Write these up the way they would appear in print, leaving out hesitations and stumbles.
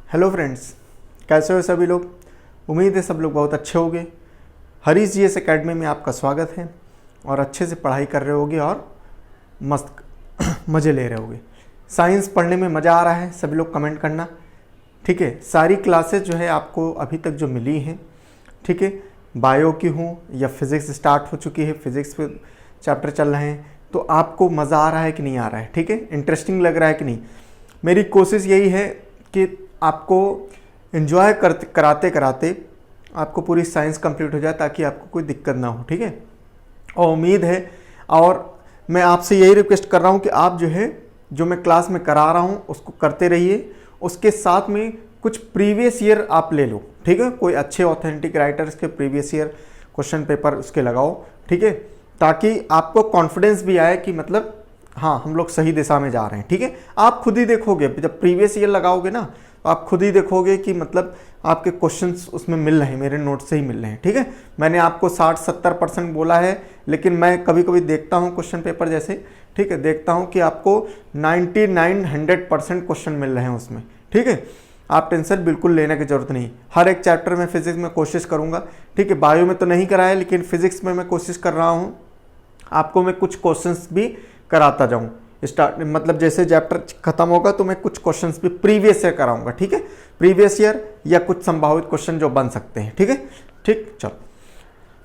Hello friends, कैसे हो सभी लोग। उम्मीद है सब लोग बहुत अच्छे होंगे। हरीश जीएस एकेडमी में आपका स्वागत है और अच्छे से पढ़ाई कर रहे होगे और मस्त मज़े ले रहे होगे। साइंस पढ़ने में मज़ा आ रहा है, सभी लोग कमेंट करना। ठीक है, सारी क्लासेस जो है आपको अभी तक जो मिली हैं, ठीक है, बायो की हूँ या फिज़िक्स स्टार्ट हो चुकी है, फिज़िक्स पे चैप्टर चल रहे हैं, तो आपको मज़ा आ रहा है कि नहीं आ रहा है। ठीक है, इंटरेस्टिंग लग रहा है कि नहीं। मेरी कोशिश यही है कि आपको एंजॉय कराते कराते आपको पूरी साइंस कंप्लीट हो जाए ताकि आपको कोई दिक्कत ना हो। ठीक है, और उम्मीद है, और मैं आपसे यही रिक्वेस्ट कर रहा हूँ कि आप जो है जो मैं क्लास में करा रहा हूँ उसको करते रहिए। उसके साथ में कुछ प्रीवियस ईयर आप ले लो। ठीक है, कोई अच्छे ऑथेंटिक राइटर्स के प्रीवियस ईयर क्वेश्चन पेपर उसके लगाओ। ठीक है, ताकि आपको कॉन्फिडेंस भी आए कि मतलब हाँ, हम लोग सही दिशा में जा रहे हैं। ठीक है, आप खुद ही देखोगे, जब प्रीवियस ईयर लगाओगे ना तो आप खुद ही देखोगे कि मतलब आपके क्वेश्चंस उसमें मिल रहे हैं, मेरे नोट से ही मिल रहे हैं। ठीक है, मैंने आपको 60-70% बोला है, लेकिन मैं कभी कभी देखता हूँ क्वेश्चन पेपर जैसे, ठीक है, देखता हूँ कि आपको 99-100% क्वेश्चन मिल रहे हैं उसमें। ठीक है, आप टेंशन बिल्कुल लेने की जरूरत नहीं। हर एक चैप्टर में फिजिक्स में कोशिश करूँगा। ठीक है, बायो में तो नहीं कराया, लेकिन फिजिक्स में मैं कोशिश कर रहा हूँ आपको मैं कुछ क्वेश्चंस भी कराता जाऊँ। मतलब जैसे चैप्टर खत्म होगा तो मैं कुछ क्वेश्चंस भी प्रीवियस ईयर कराऊंगा। ठीक है, प्रीवियस ईयर या कुछ संभावित क्वेश्चन जो बन सकते हैं। ठीक है, ठीक, चलो।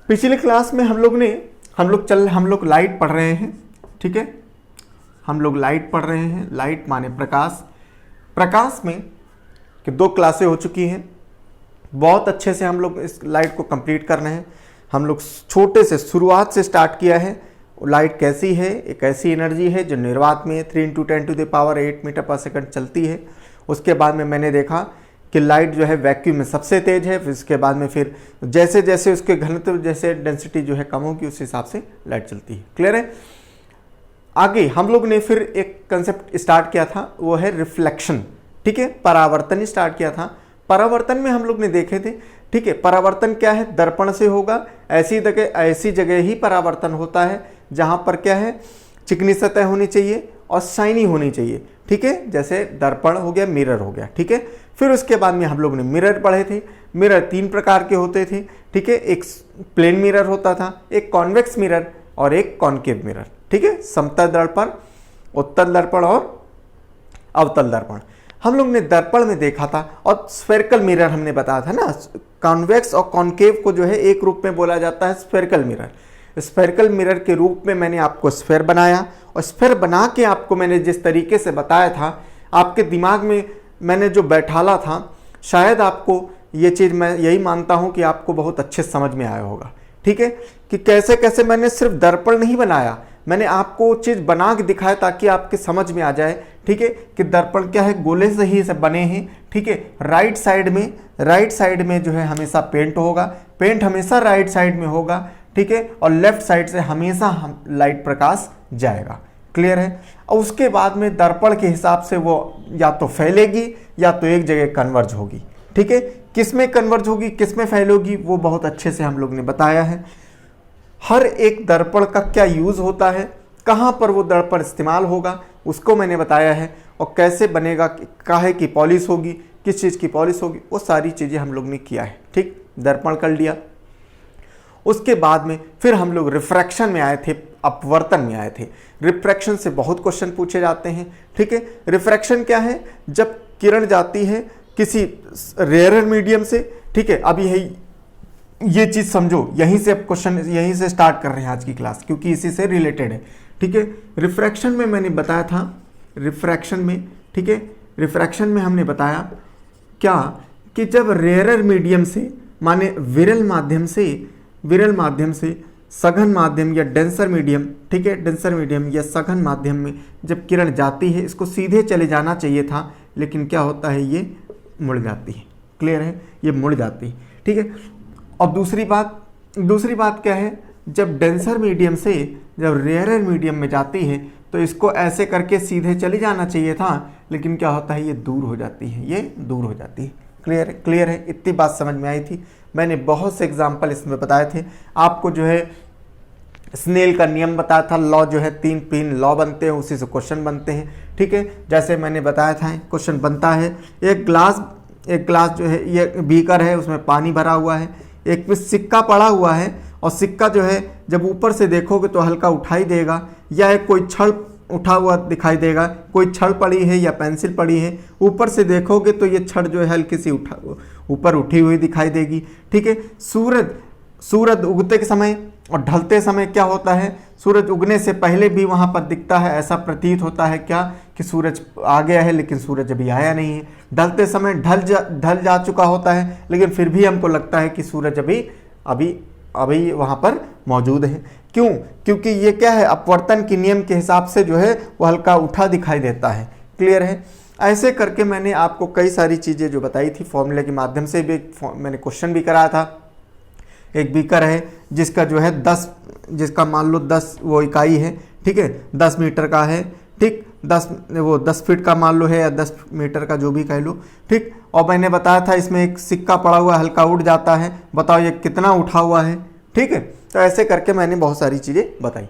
पिछले क्लास में हम लोग लाइट पढ़ रहे हैं। ठीक है, हम लोग लाइट पढ़ रहे हैं। लाइट माने प्रकाश। प्रकाश में कि 2 क्लासें हो चुकी हैं। बहुत अच्छे से हम लोग इस लाइट को कंप्लीट कर रहे हैं। हम लोग छोटे से शुरुआत से स्टार्ट किया है। लाइट कैसी है, एक ऐसी एनर्जी है जो निर्वात में 3 × 10⁸ मीटर पर सेकंड चलती है। उसके बाद में मैंने देखा कि लाइट जो है वैक्यूम में सबसे तेज है। फिर उसके बाद में फिर जैसे जैसे उसके घनत्व जैसे डेंसिटी जो है कम होगी उस हिसाब से लाइट चलती है। क्लियर है। आगे हम लोग ने फिर एक कंसेप्ट स्टार्ट किया था, वो है रिफ्लेक्शन। ठीक है, परावर्तन स्टार्ट किया था। परावर्तन में हम लोग ने देखे थे, ठीक है, परावर्तन क्या है, दर्पण से होगा। ऐसी जगह ही परावर्तन होता है जहां पर क्या है, चिकनी सतह होनी चाहिए और शाइनी होनी चाहिए। ठीक है, जैसे दर्पण हो गया, मिरर हो गया। ठीक है, फिर उसके बाद में हम लोग ने मिरर पढ़े थे। मिरर 3 प्रकार के होते थे। ठीक है, एक प्लेन मिरर होता था, एक कॉन्वेक्स मिरर और एक कॉनकेव मिरर। ठीक है, समतल दर्पण, उत्तल दर्पण और अवतल दर्पण हम लोग ने दर्पण में देखा था। और स्फेरिकल मिरर हमने बताया था ना, कॉन्वेक्स और कॉनकेव को जो है एक रूप में बोला जाता है स्फेरिकल मिरर। स्फेरिकल मिरर के रूप में मैंने आपको स्फेयर बनाया और स्फेयर बना के आपको मैंने जिस तरीके से बताया था, आपके दिमाग में मैंने जो बैठाला था, शायद आपको ये चीज़, मैं यही मानता हूँ कि आपको बहुत अच्छे समझ में आया होगा। ठीक है, कि कैसे कैसे मैंने सिर्फ दर्पण नहीं बनाया, मैंने आपको चीज़ बना के दिखाया ताकि आपके समझ में आ जाए। ठीक है, कि दर्पण क्या है, गोले से ही सब बने हैं। ठीक है, राइट साइड में जो है हमेशा पेंट होगा, पेंट हमेशा राइट साइड में होगा। ठीक है, और लेफ्ट साइड से हमेशा हम लाइट प्रकाश जाएगा। क्लियर है। और उसके बाद में दर्पण के हिसाब से वो या तो फैलेगी या तो एक जगह कन्वर्ज होगी। ठीक है, किस में कन्वर्ज होगी, किस में फैलेगी, वो बहुत अच्छे से हम लोग ने बताया है। हर एक दर्पण का क्या यूज होता है, कहाँ पर वो दर्पण इस्तेमाल होगा, उसको मैंने बताया है। और कैसे बनेगा, काहे की पॉलिश होगी, किस चीज़ की पॉलिश होगी, वो सारी चीज़ें हम लोग ने किया है। ठीक, दर्पण कर लिया। उसके बाद में फिर हम लोग रिफ्रैक्शन में आए थे, अपवर्तन में आए थे। रिफ्रैक्शन से बहुत क्वेश्चन पूछे जाते हैं। ठीक है, रिफ्रैक्शन क्या है, जब किरण जाती है किसी रेयर मीडियम से। ठीक है, अब ये चीज़ समझो, यहीं से अब क्वेश्चन यहीं से स्टार्ट कर रहे हैं आज की क्लास, क्योंकि इसी से रिलेटेड है। ठीक है, रिफ्रैक्शन में मैंने बताया था, रिफ्रैक्शन में, ठीक है, रिफ्रैक्शन में हमने बताया क्या कि जब रेयर मीडियम से, माने विरल माध्यम से सघन माध्यम या डेंसर मीडियम, ठीक है, डेंसर मीडियम या सघन माध्यम में जब किरण जाती है, इसको सीधे चले जाना चाहिए था, लेकिन क्या होता है, ये मुड़ जाती है। क्लियर है, ये मुड़ जाती है। ठीक है, और दूसरी बात क्या है, जब डेंसर मीडियम से जब रेयर मीडियम में जाती है तो इसको ऐसे करके सीधे चले जाना चाहिए था, लेकिन क्या होता है, ये दूर हो जाती है, ये दूर हो जाती है। क्लियर है, इतनी बात समझ में आई थी। मैंने बहुत से एग्जाम्पल इसमें बताए थे आपको, जो है स्नेल का नियम बताया था, लॉ जो है 3 लॉ बनते हैं, उसी से क्वेश्चन बनते हैं। ठीक है, जैसे मैंने बताया था क्वेश्चन बनता है, एक ग्लास एक ग्लास जो है ये बीकर है, उसमें पानी भरा हुआ है, एक पे सिक्का पड़ा हुआ है, और सिक्का जो है जब ऊपर से देखोगे तो हल्का उठाई देगा, या एक कोई छड़ उठा हुआ दिखाई देगा, कोई छड़ पड़ी है या पेंसिल पड़ी है, ऊपर से देखोगे तो ये छड़ जो है हल्की सी ऊपर उठी हुई दिखाई देगी। ठीक है, सूरज उगते के समय और ढलते समय क्या होता है, सूरज उगने से पहले भी वहाँ पर दिखता है, ऐसा प्रतीत होता है क्या कि सूरज आ गया है, लेकिन सूरज अभी आया नहीं है। ढलते समय ढल जा चुका होता है, लेकिन फिर भी हमको लगता है कि सूरज अभी वहाँ पर मौजूद है। क्यों? क्योंकि ये क्या है, अपवर्तन के नियम के हिसाब से जो है वो हल्का उठा दिखाई देता है। क्लियर है? ऐसे करके मैंने आपको कई सारी चीज़ें जो बताई थी फॉर्मूले के माध्यम से भी, मैंने क्वेश्चन भी कराया था। एक बीकर है जिसका जो है 10, जिसका मान लो 10 वो इकाई है, ठीक है, 10 मीटर का है, ठीक, 10 फीट का मान लो है, या 10 मीटर का जो भी कह लो, ठीक। और मैंने बताया था इसमें एक सिक्का पड़ा हुआ हल्का उड़ जाता है, बताओ ये कितना उठा हुआ है। ठीक है, तो ऐसे करके मैंने बहुत सारी चीज़ें बताई।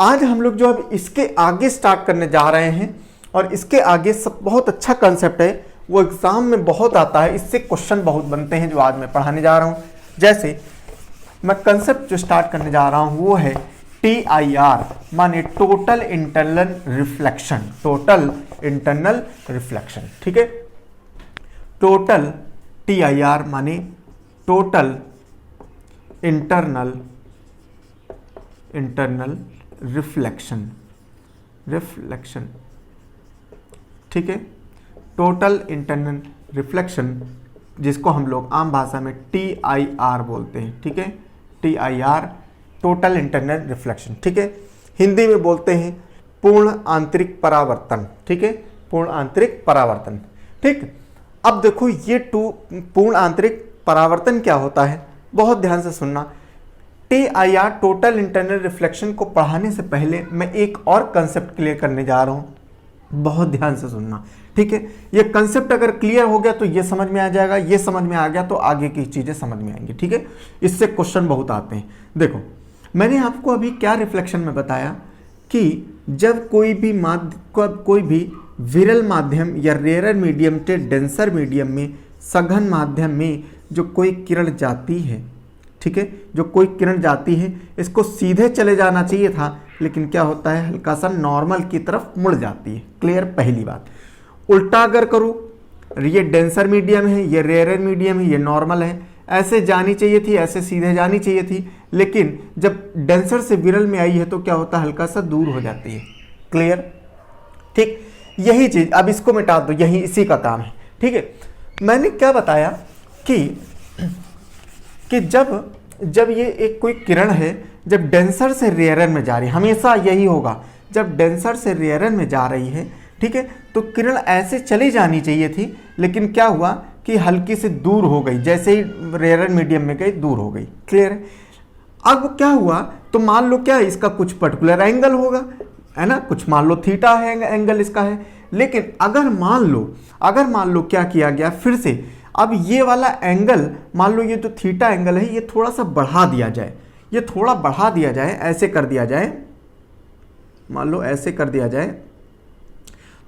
आज हम लोग जो अब इसके आगे स्टार्ट करने जा रहे हैं, और इसके आगे सब बहुत अच्छा कंसेप्ट है, वो एग्जाम में बहुत आता है, इससे क्वेश्चन बहुत बनते हैं जो आज मैं पढ़ाने जा रहा हूँ। जैसे मैं कंसेप्ट जो स्टार्ट करने जा रहा हूँ वो है TIR, माने total internal reflection. Total internal reflection, ठीक है। टोटल TIR माने टोटल इंटरनल रिफ्लेक्शन, ठीक है। टोटल इंटरनल रिफ्लेक्शन, जिसको हम लोग आम भाषा में TIR बोलते हैं, ठीक है। TIR टोटल इंटरनल रिफ्लेक्शन, ठीक है। हिंदी में बोलते हैं पूर्ण आंतरिक परावर्तन, ठीक है, पूर्ण आंतरिक परावर्तन, ठीक। अब देखो ये पूर्ण आंतरिक परावर्तन क्या होता है, बहुत ध्यान से सुनना। TIR टोटल इंटरनल रिफ्लेक्शन को पढ़ाने से पहले मैं एक और कंसेप्ट क्लियर करने जा रहा हूँ, बहुत ध्यान से सुनना, ठीक है। ये कंसेप्ट अगर क्लियर हो गया तो ये समझ में आ जाएगा, ये समझ में आ गया तो आगे की चीजें समझ में आएंगी, ठीक है। इससे क्वेश्चन बहुत आते हैं। देखो मैंने आपको अभी क्या रिफ्लेक्शन में बताया कि जब कोई भी विरल माध्यम या रेयर मीडियम से डेंसर मीडियम में, सघन माध्यम में जो कोई किरण जाती है, ठीक है, जो कोई किरण जाती है, इसको सीधे चले जाना चाहिए था, लेकिन क्या होता है हल्का सा नॉर्मल की तरफ मुड़ जाती है। क्लियर? पहली बात। उल्टा अगर करूँ, ये डेंसर मीडियम है, ये रेयर मीडियम है, ये नॉर्मल है, ऐसे जानी चाहिए थी, ऐसे सीधे जानी चाहिए थी, लेकिन जब डेंसर से विरल में आई है तो क्या होता है हल्का सा दूर हो जाती है। क्लियर? ठीक, यही चीज अब इसको मिटा दो, यही इसी का काम है, ठीक है। मैंने क्या बताया कि जब ये एक कोई किरण है, जब डेंसर से रेयर में जा रही है, हमेशा यही होगा, जब डेंसर से रेयर में जा रही है, ठीक है, तो किरण ऐसे चली जानी चाहिए थी, लेकिन क्या हुआ कि हल्की से दूर हो गई, जैसे ही रेयर मीडियम में गई दूर हो गई। क्लियर है? अब क्या हुआ, तो मान लो क्या है, इसका कुछ पर्टिकुलर एंगल होगा, है ना, कुछ मान लो थीटा है एंगल इसका है, लेकिन अगर मान लो क्या किया गया फिर से, अब ये वाला एंगल, मान लो ये जो थीटा एंगल है, ये थोड़ा सा बढ़ा दिया जाए, ये थोड़ा बढ़ा दिया जाए, ऐसे कर दिया जाए, मान लो ऐसे कर दिया जाए,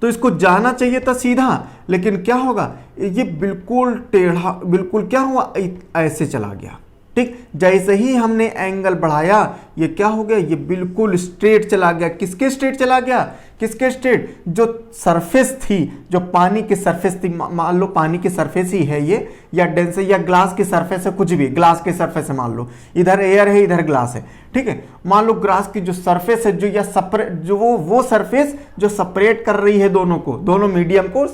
तो इसको जाना चाहिए था सीधा, लेकिन क्या होगा, ये बिल्कुल टेढ़ा, बिल्कुल क्या हुआ, ऐसे चला गया। ठीक, जैसे ही हमने एंगल बढ़ाया, ये क्या हो गया, ये बिल्कुल स्ट्रेट चला गया। किसके स्ट्रेट चला गया? किसके स्ट्रेट? जो सरफेस थी, जो पानी की सरफेस थी, मान लो पानी की सरफेस ही है ये, या डेंसर या ग्लास की सरफेस है, कुछ भी ग्लास की सरफेस है, मान लो इधर एयर है, इधर ग्लास है, ठीक है। मान लो ग्लास की जो सरफेस है, जो या सेपरेट, जो वो सरफेस जो सेपरेट कर रही है दोनों को, दोनों मीडियम को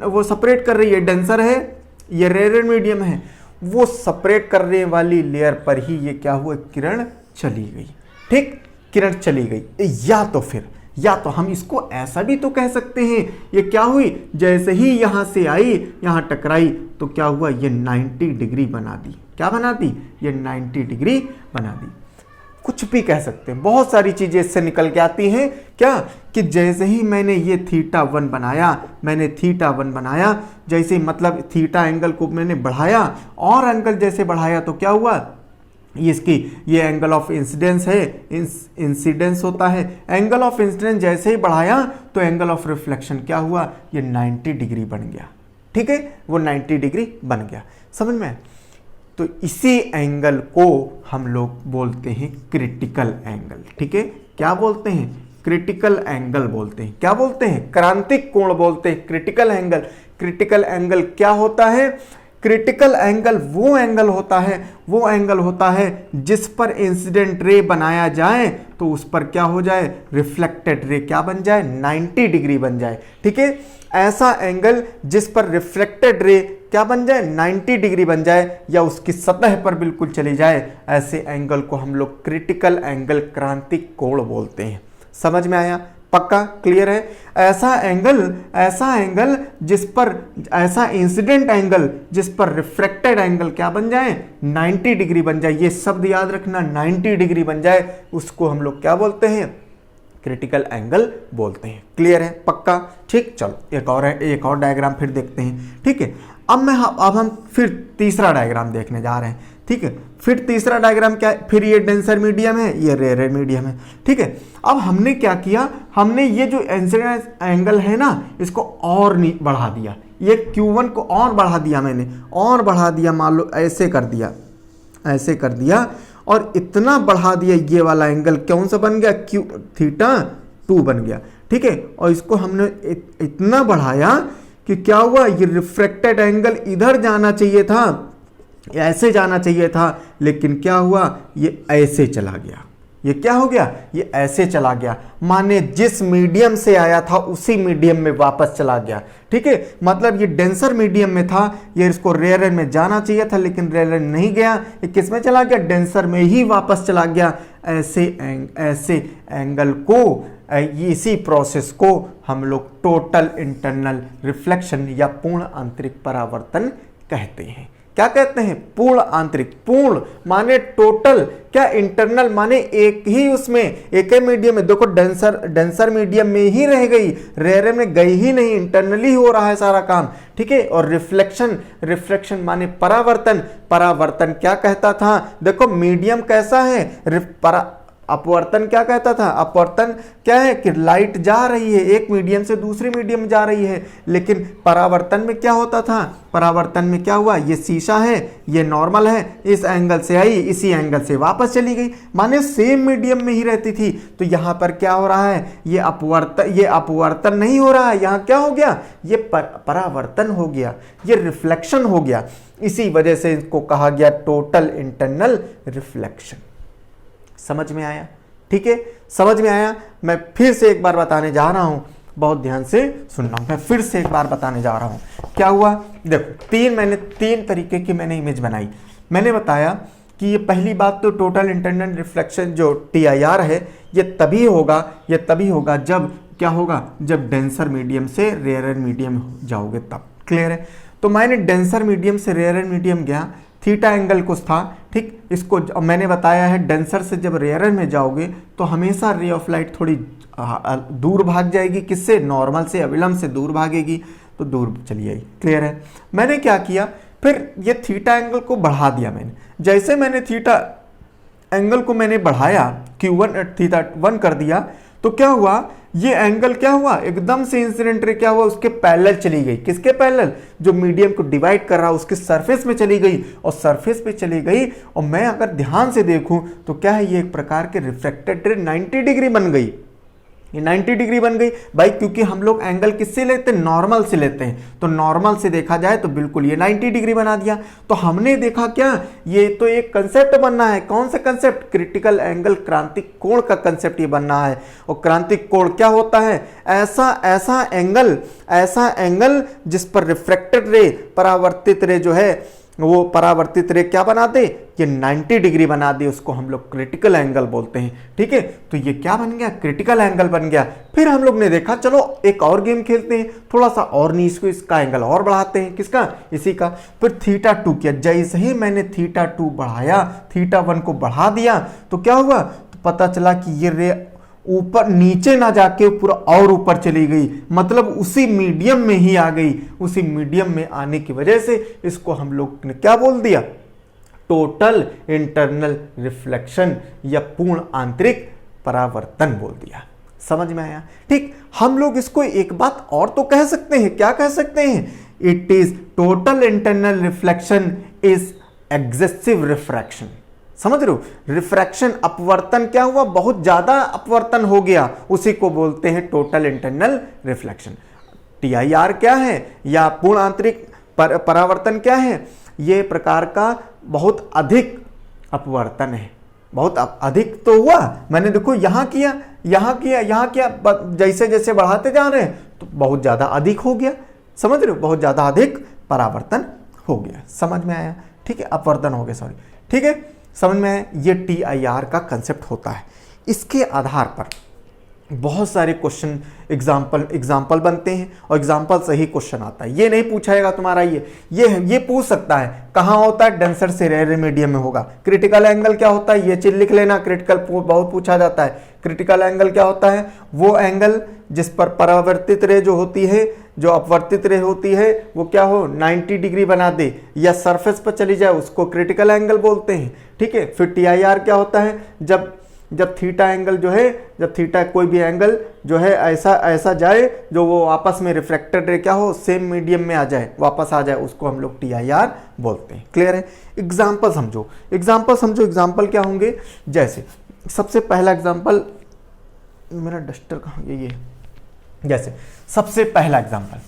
वो सेपरेट कर रही है, डेंसर है, ये रेयर मीडियम है, वो सेपरेट करने वाली लेयर पर ही ये क्या हुआ, किरण चली गई। ठीक, किरण चली गई। या तो हम इसको ऐसा भी तो कह सकते हैं, ये क्या हुई, जैसे ही यहां से आई, यहां टकराई, तो क्या हुआ, ये 90 डिग्री बना दी। क्या बना दी? ये 90 डिग्री बना दी। कुछ भी कह सकते हैं, बहुत सारी चीजें इससे निकल के आती हैं। क्या कि जैसे ही मैंने ये θ1 बनाया, जैसे मतलब थीटा एंगल को मैंने बढ़ाया, और एंगल जैसे बढ़ाया तो क्या हुआ, ये एंगल ऑफ इंसिडेंस है, इंसिडेंस होता है, एंगल ऑफ इंसिडेंस जैसे ही बढ़ाया तो एंगल ऑफ रिफ्लेक्शन क्या हुआ, ये 90 डिग्री बन गया। ठीक है, वो 90 डिग्री बन गया। समझ में आया? तो इसी एंगल को हम लोग बोलते हैं क्रिटिकल एंगल। ठीक है, क्या बोलते हैं? क्रिटिकल एंगल बोलते हैं। क्या बोलते हैं? क्रांतिक कोण बोलते हैं, क्रिटिकल एंगल। क्रिटिकल एंगल क्या होता है? क्रिटिकल एंगल वो एंगल होता है जिस पर इंसिडेंट रे बनाया जाए तो उस पर क्या हो जाए? रिफ्लेक्टेड रे क्या बन जाए? 90 डिग्री बन जाए। ठीक है, ऐसा एंगल जिस पर रिफ्लेक्टेड रे क्या बन जाए? 90 डिग्री बन जाए या उसकी सतह पर बिल्कुल चली जाए, ऐसे एंगल को हम लोग क्रिटिकल एंगल, क्रांतिक कोण बोलते हैं। समझ में आया? पक्का क्लियर है? ऐसा एंगल जिस पर, ऐसा इंसिडेंट एंगल जिस पर रिफ्रैक्टेड एंगल क्या बन जाए? 90 डिग्री बन जाए। ये शब्द याद रखना, 90 डिग्री बन जाए, उसको हम लोग क्या बोलते हैं? क्रिटिकल एंगल बोलते हैं। क्लियर है? पक्का? ठीक, चलो एक और डायग्राम फिर देखते हैं। ठीक है, अब हम फिर तीसरा डायग्राम देखने जा रहे हैं। ठीक है, फिर तीसरा डायग्राम क्या है? फिर ये डेंसर मीडियम है, ये रेयर मीडियम है। ठीक है, अब हमने क्या किया? हमने ये जो इंसिडेंट एंगल है ना, इसको और बढ़ा दिया। ये Q1 को और बढ़ा दिया मैंने, और बढ़ा दिया, मान लो ऐसे कर दिया और इतना बढ़ा दिया, ये वाला एंगल कौन सा बन गया? θ2 बन गया। ठीक है, और इसको हमने इतना बढ़ाया कि क्या हुआ? ये रिफ्रैक्टेड एंगल इधर जाना चाहिए था, ऐसे जाना चाहिए था, लेकिन क्या हुआ? ये ऐसे चला गया। ये क्या हो गया? ये ऐसे चला गया, माने जिस मीडियम से आया था उसी मीडियम में वापस चला गया। ठीक है, मतलब ये डेंसर मीडियम में था, ये इसको रेयर में जाना चाहिए था, लेकिन रेयर नहीं गया, ये किस में चला गया? डेंसर में ही वापस चला गया। ऐसे एंगल को, इसी प्रोसेस को हम लोग टोटल इंटरनल रिफ्लेक्शन या पूर्ण आंतरिक परावर्तन कहते हैं। क्या कहते हैं? पूर्ण आंतरिक। पूर्ण माने टोटल, क्या इंटरनल माने एक ही, उसमें एक ही मीडियम में। देखो डेंसर मीडियम में ही रह गई, रेयर में गई ही नहीं, इंटरनली हो रहा है सारा काम। ठीक है, और रिफ्लेक्शन माने परावर्तन क्या कहता था? देखो मीडियम कैसा है? अपवर्तन क्या कहता था? अपवर्तन क्या है? कि लाइट जा रही है, एक मीडियम से दूसरी मीडियम में जा रही है। लेकिन परावर्तन में क्या होता था? परावर्तन में क्या हुआ? ये शीशा है, ये नॉर्मल है, इस एंगल से आई, इसी एंगल से वापस चली गई, माने सेम मीडियम में ही रहती थी। तो यहां पर क्या हो रहा है? ये अपवर्तन नहीं हो रहा है, यहां क्या हो गया? ये परावर्तन हो गया, ये रिफ्लेक्शन हो गया। इसी वजह से इसको कहा गया टोटल इंटरनल रिफ्लेक्शन। समझ में आया? ठीक है, समझ में आया? मैं फिर से एक बार बताने जा रहा हूं, बहुत ध्यान से सुनना। मैं फिर से एक बार बताने जा रहा हूं। क्या हुआ? देखो, मैंने तीन तरीके की मैंने इमेज बनाई। मैंने बताया कि ये पहली बात तो टोटल इंटरनल रिफ्लेक्शन जो TIR है, ये तभी होगा जब क्या होगा? जब डेंसर मीडियम से रेयर मीडियम जाओगे तब। क्लियर है? तो मैंने डेंसर मीडियम से रेयर मीडियम गया, थीटा एंगल कुछ था। ठीक, इसको मैंने बताया है, डेंसर से जब रेयर में जाओगे तो हमेशा रे ऑफ लाइट थोड़ी दूर भाग जाएगी। किससे? नॉर्मल से, अविलंब से दूर भागेगी, तो दूर चली आई। क्लियर है? मैंने क्या किया? फिर ये थीटा एंगल को बढ़ा दिया मैंने। जैसे मैंने थीटा एंगल को मैंने बढ़ाया, Q1 θ1 कर दिया, तो क्या हुआ? ये एंगल क्या हुआ? एकदम से इंसिडेंट रे क्या हुआ? उसके पैरेलल चली गई। किसके पैरेलल? जो मीडियम को डिवाइड कर रहा, उसके सरफेस में चली गई, और सरफेस पे चली गई। और मैं अगर ध्यान से देखूं तो क्या है? ये एक प्रकार के रिफ्रैक्टेड रे 90 डिग्री बन गई। ये 90 डिग्री बन गई भाई, क्योंकि हम लोग एंगल किससे लेते हैं? नॉर्मल से लेते हैं। तो नॉर्मल से देखा जाए तो बिल्कुल ये 90 डिग्री बना दिया। तो हमने देखा क्या? ये तो एक कंसेप्ट बनना है। कौन सा कंसेप्ट? क्रिटिकल एंगल, क्रांतिक कोण का कंसेप्ट ये बनना है। और क्रांतिक कोण क्या होता है? ऐसा एंगल जिस पर रिफ्रैक्टेड रे, परावर्तित रे जो है, वो परावर्तित रे क्या बना दे? ये 90 डिग्री बना दे, उसको हम लोग क्रिटिकल एंगल बोलते हैं। ठीक है, तो ये क्या बन गया? क्रिटिकल एंगल बन गया। फिर हम लोग ने देखा, चलो एक और गेम खेलते हैं, थोड़ा सा और नीचे को इसका एंगल और बढ़ाते हैं। किसका? इसी का। फिर θ2 किया। जैसे ही मैंने θ2 बढ़ाया, θ1 को बढ़ा दिया, तो क्या हुआ? तो पता चला कि ये रे ऊपर, नीचे ना जाके पूरा और ऊपर चली गई, मतलब उसी मीडियम में ही आ गई। उसी मीडियम में आने की वजह से इसको हम लोग ने क्या बोल दिया? टोटल इंटरनल रिफ्लेक्शन या पूर्ण आंतरिक परावर्तन बोल दिया। समझ में आया? ठीक, हम लोग इसको एक बात और तो कह सकते हैं। क्या कह सकते हैं? It is total internal reflection is excessive refraction. समझ रहे हो, रिफ्रैक्शन अपवर्तन क्या हुआ, बहुत ज्यादा अपवर्तन हो गया, उसी को बोलते हैं टोटल इंटरनल रिफ्लेक्शन। TIR क्या है या पूर्ण आंतरिक परावर्तन क्या है, ये प्रकार का बहुत अधिक अपवर्तन है। बहुत अधिक तो हुआ, मैंने देखो यहां किया यहां किया यहां किया, जैसे जैसे बढ़ाते जा रहे हैं तो बहुत ज्यादा अधिक हो गया। समझ रहे हो, बहुत ज्यादा अधिक परावर्तन हो गया। समझ में आया, ठीक है, अपवर्तन हो गया, सॉरी, ठीक है, समझ में आया। ये TIR का कंसेप्ट होता है। इसके आधार पर बहुत सारे क्वेश्चन एग्जाम्पल बनते हैं और एग्जाम्पल से ही क्वेश्चन आता है। ये नहीं पूछा जाएगा तुम्हारा, ये पूछ सकता है कहाँ होता है, डेंसर से रेयर मीडियम में होगा। क्रिटिकल एंगल क्या होता है, ये चीज लिख लेना, क्रिटिकल बहुत पूछा जाता है। क्रिटिकल एंगल क्या होता है, वो एंगल जिस पर परावर्तित रे जो होती है, जो अपवर्तित रे होती है, वो क्या हो 90 डिग्री बना दे या सरफेस पर चली जाए, उसको क्रिटिकल एंगल बोलते हैं। ठीक है, फिर TIR क्या होता है, जब थीटा एंगल जो है, जब थीटा कोई भी एंगल जो है ऐसा जाए जो वो आपस में रिफ्लेक्टेड रे क्या हो, सेम मीडियम में आ जाए, वापस आ जाए, उसको हम लोग TIR बोलते हैं। क्लियर है। एग्जाम्पल समझो, एग्जाम्पल क्या होंगे, जैसे सबसे पहला एग्जाम्पल, मेरा डस्टर कहाँ गया, ये, जैसे सबसे पहला एग्जाम्पल,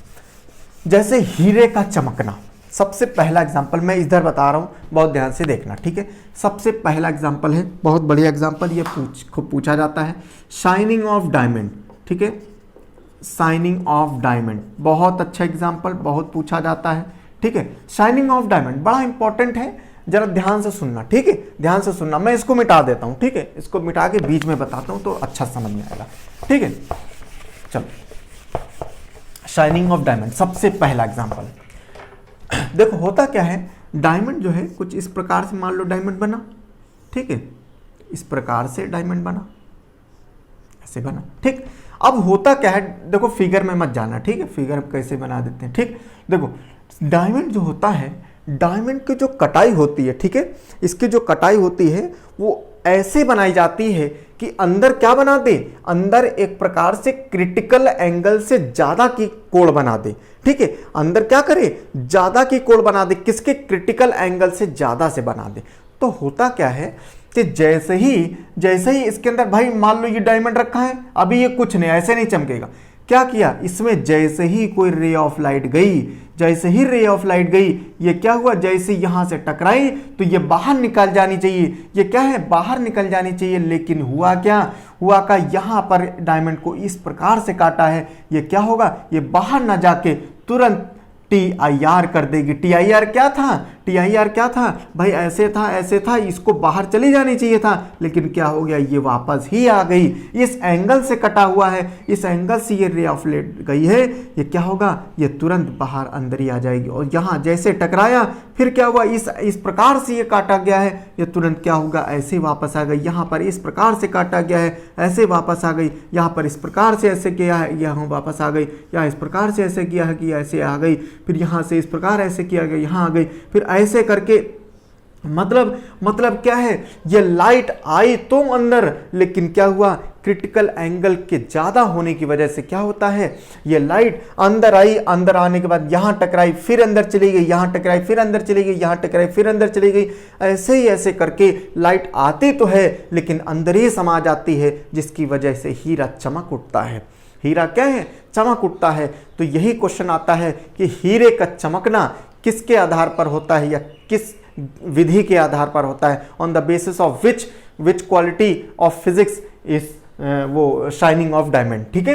जैसे हीरे का चमकना। सबसे पहला एग्जाम्पल मैं इधर बता रहा हूं, बहुत ध्यान से देखना, ठीक है। सबसे पहला एग्जाम्पल है, बहुत बढ़िया एग्जाम्पल, ये पूछा जाता है, शाइनिंग ऑफ डायमंड। ठीक है, शाइनिंग ऑफ डायमंड बहुत अच्छा एग्जाम्पल, बहुत पूछा जाता है। ठीक है, शाइनिंग ऑफ डायमंड बड़ा इंपॉर्टेंट है, जरा ध्यान से सुनना, ठीक है, ध्यान से सुनना। मैं इसको मिटा देता हूं, ठीक है, इसको मिटा के बीच में बताता हूं तो अच्छा समझ में आएगा। ठीक है, चलो, शाइनिंग ऑफ डायमंड सबसे पहला एग्जाम्पल। देखो होता क्या है, डायमंड जो है कुछ इस प्रकार से, मान लो डायमंड बना, ठीक है, इस प्रकार से डायमंड बना, ऐसे बना, ठीक। अब होता क्या है, देखो फिगर में मत जाना, ठीक है, फिगर कैसे बना देते हैं, ठीक। देखो डायमंड जो होता है, डायमंड की जो कटाई होती है, ठीक है, इसकी जो कटाई होती है वो ऐसे बनाई जाती है कि अंदर क्या बना दे, अंदर एक प्रकार से क्रिटिकल एंगल से ज्यादा की कोण बना दे। ठीक है, अंदर क्या करे, ज्यादा की कोण बना दे, किसके, क्रिटिकल एंगल से ज्यादा से बना दे। तो होता क्या है कि जैसे ही इसके अंदर, भाई मान लो ये डायमंड रखा है, अभी ये कुछ नहीं, ऐसे नहीं चमकेगा। क्या किया, इसमें जैसे ही कोई रे ऑफ लाइट गई, जैसे ही रे ऑफ लाइट गई, ये क्या हुआ, जैसे यहां से टकराई तो ये बाहर निकल जानी चाहिए, ये क्या है, बाहर निकल जानी चाहिए। लेकिन हुआ क्या, हुआ का यहां पर डायमंड को इस प्रकार से काटा है, ये क्या होगा, ये बाहर ना जाके तुरंत TIR कर देगी। TIR क्या था, TIR क्या था भाई, ऐसे था, इसको बाहर चली जानी चाहिए था, लेकिन क्या हो गया, ये वापस ही आ गई। इस एंगल से कटा हुआ है, इस एंगल से ये रे ऑफ लाइट गई है, ये क्या होगा, ये तुरंत बाहर अंदर ही आ जाएगी। और यहाँ जैसे टकराया, फिर क्या हुआ, इस प्रकार से ये काटा गया है, ये तुरंत क्या होगा, ऐसे वापस आ गई। यहाँ पर इस प्रकार से काटा गया है, ऐसे वापस आ गई। यहाँ पर इस प्रकार से ऐसे किया है, यहाँ वापस आ गई। यहाँ इस प्रकार से ऐसे किया है कि ऐसे आ गई। फिर यहाँ से इस प्रकार ऐसे किया गया, यहाँ आ गई। फिर ऐसे करके मतलब क्या है, ये लाइट आई तो अंदर, लेकिन क्या हुआ, क्रिटिकल एंगल के ज्यादा होने की वजह से क्या होता है, ये लाइट अंदर आई, अंदर आने के बाद यहां टकराई, फिर अंदर चली गई, यहां टकराई, फिर अंदर चली गई, यहां टकराई, फिर अंदर चली गई। ऐसे ही ऐसे करके लाइट आती तो है, लेकिन अंदर ही समा जाती है, जिसकी वजह से हीरा चमक उठता है। हीरा क्या है, चमक उठता है। तो यही क्वेश्चन आता है कि हीरे का चमकना किसके आधार पर होता है, या किस विधि के आधार पर होता है, on the basis of which quality of physics is वो शाइनिंग ऑफ डायमंड। ठीक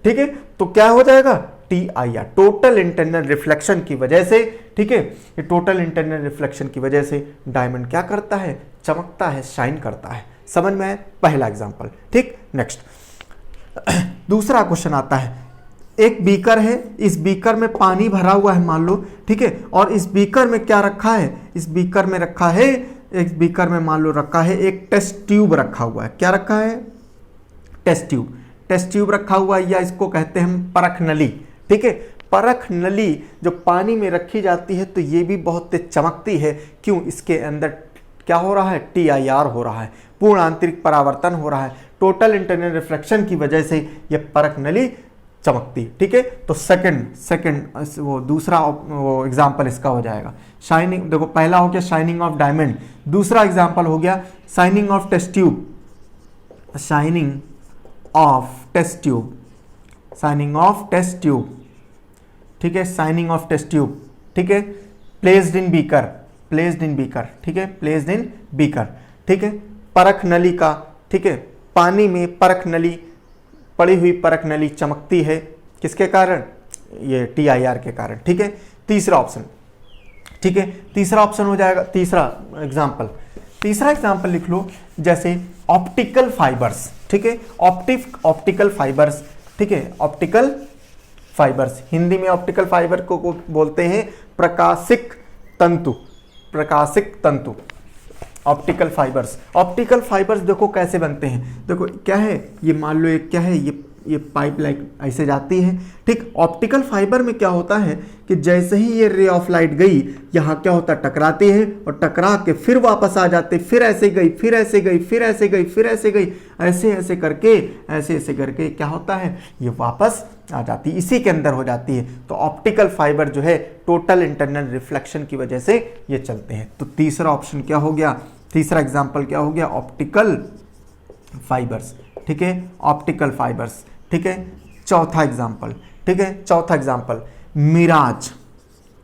है, तो क्या हो जाएगा, TIR, टोटल इंटरनल रिफ्लेक्शन की वजह से। ठीक है, ये टोटल इंटरनल रिफ्लेक्शन की वजह से डायमंड क्या करता है, चमकता है, शाइन करता है। समझ में आया, पहला एग्जांपल। ठीक, नेक्स्ट दूसरा क्वेश्चन आता है, एक बीकर है, इस बीकर में पानी भरा हुआ है मान लो, ठीक है, और इस बीकर में क्या रखा है, इस बीकर में रखा है, इस बीकर में मान लो रखा है एक टेस्ट ट्यूब रखा हुआ है। क्या रखा है, टेस्ट ट्यूब रखा हुआ है, या इसको कहते हैं हम परख नली। ठीक है, परख नली जो पानी में रखी जाती है, तो ये भी बहुत तेज चमकती है। क्यों, इसके अंदर क्या हो रहा है, TIR हो रहा है, पूर्ण आंतरिक परावर्तन हो रहा है। टोटल इंटरनल रिफ्लेक्शन की वजह से ये परख नली चमकती। ठीक है, तो सेकंड वो दूसरा वो एग्जाम्पल इसका हो जाएगा। शाइनिंग, देखो पहला हो गया शाइनिंग ऑफ डायमंड, दूसरा एग्जाम्पल हो गया shining of test tube. Shining of test tube, shining of test tube. ठीक है, शाइनिंग ऑफ टेस्ट ट्यूब। ठीक है, placed in beaker, placed in beaker. ठीक है, प्लेस्ड इन बीकर। ठीक है, परख नली का, ठीक है, पानी में परख नली, पड़ी हुई परख नली चमकती है, किसके कारण? ये TIR के कारण। ठीक है, तीसरा ऑप्शन। ठीक है, तीसरा ऑप्शन हो जाएगा, तीसरा एग्जाम्पल लिख लो, जैसे ऑप्टिकल फाइबर्स। ठीक है, ऑप्टिकल फाइबर्स। ठीक है, ऑप्टिकल फाइबर्स, हिंदी में ऑप्टिकल फाइबर को बोलते हैं प्रकाशिक तंतु, प्रकाशिक तंतु। ऑप्टिकल फाइबर्स देखो कैसे बनते हैं। देखो क्या है, ये मान लो एक क्या है, ये पाइप लाइक ऐसे जाती है। ठीक, ऑप्टिकल फाइबर में क्या होता है कि जैसे ही ये रे ऑफ लाइट गई, यहाँ क्या होता है, टकराती है और टकरा के फिर वापस आ जाते, फिर ऐसे गई, फिर ऐसे गई, फिर ऐसे गई, फिर ऐसे गई, ऐसे करके क्या होता है, ये वापस आ जाती है, इसी के अंदर हो जाती है। तो ऑप्टिकल फाइबर जो है टोटल इंटरनल रिफ्लेक्शन की वजह से ये चलते हैं। तो तीसरा ऑप्शन क्या हो गया, तीसरा एग्जाम्पल क्या हो गया, ऑप्टिकल फाइबर्स। ठीक है, ऑप्टिकल फाइबर्स। ठीक है, चौथा एग्जाम्पल, ठीक है, चौथा एग्जाम्पल मिराज।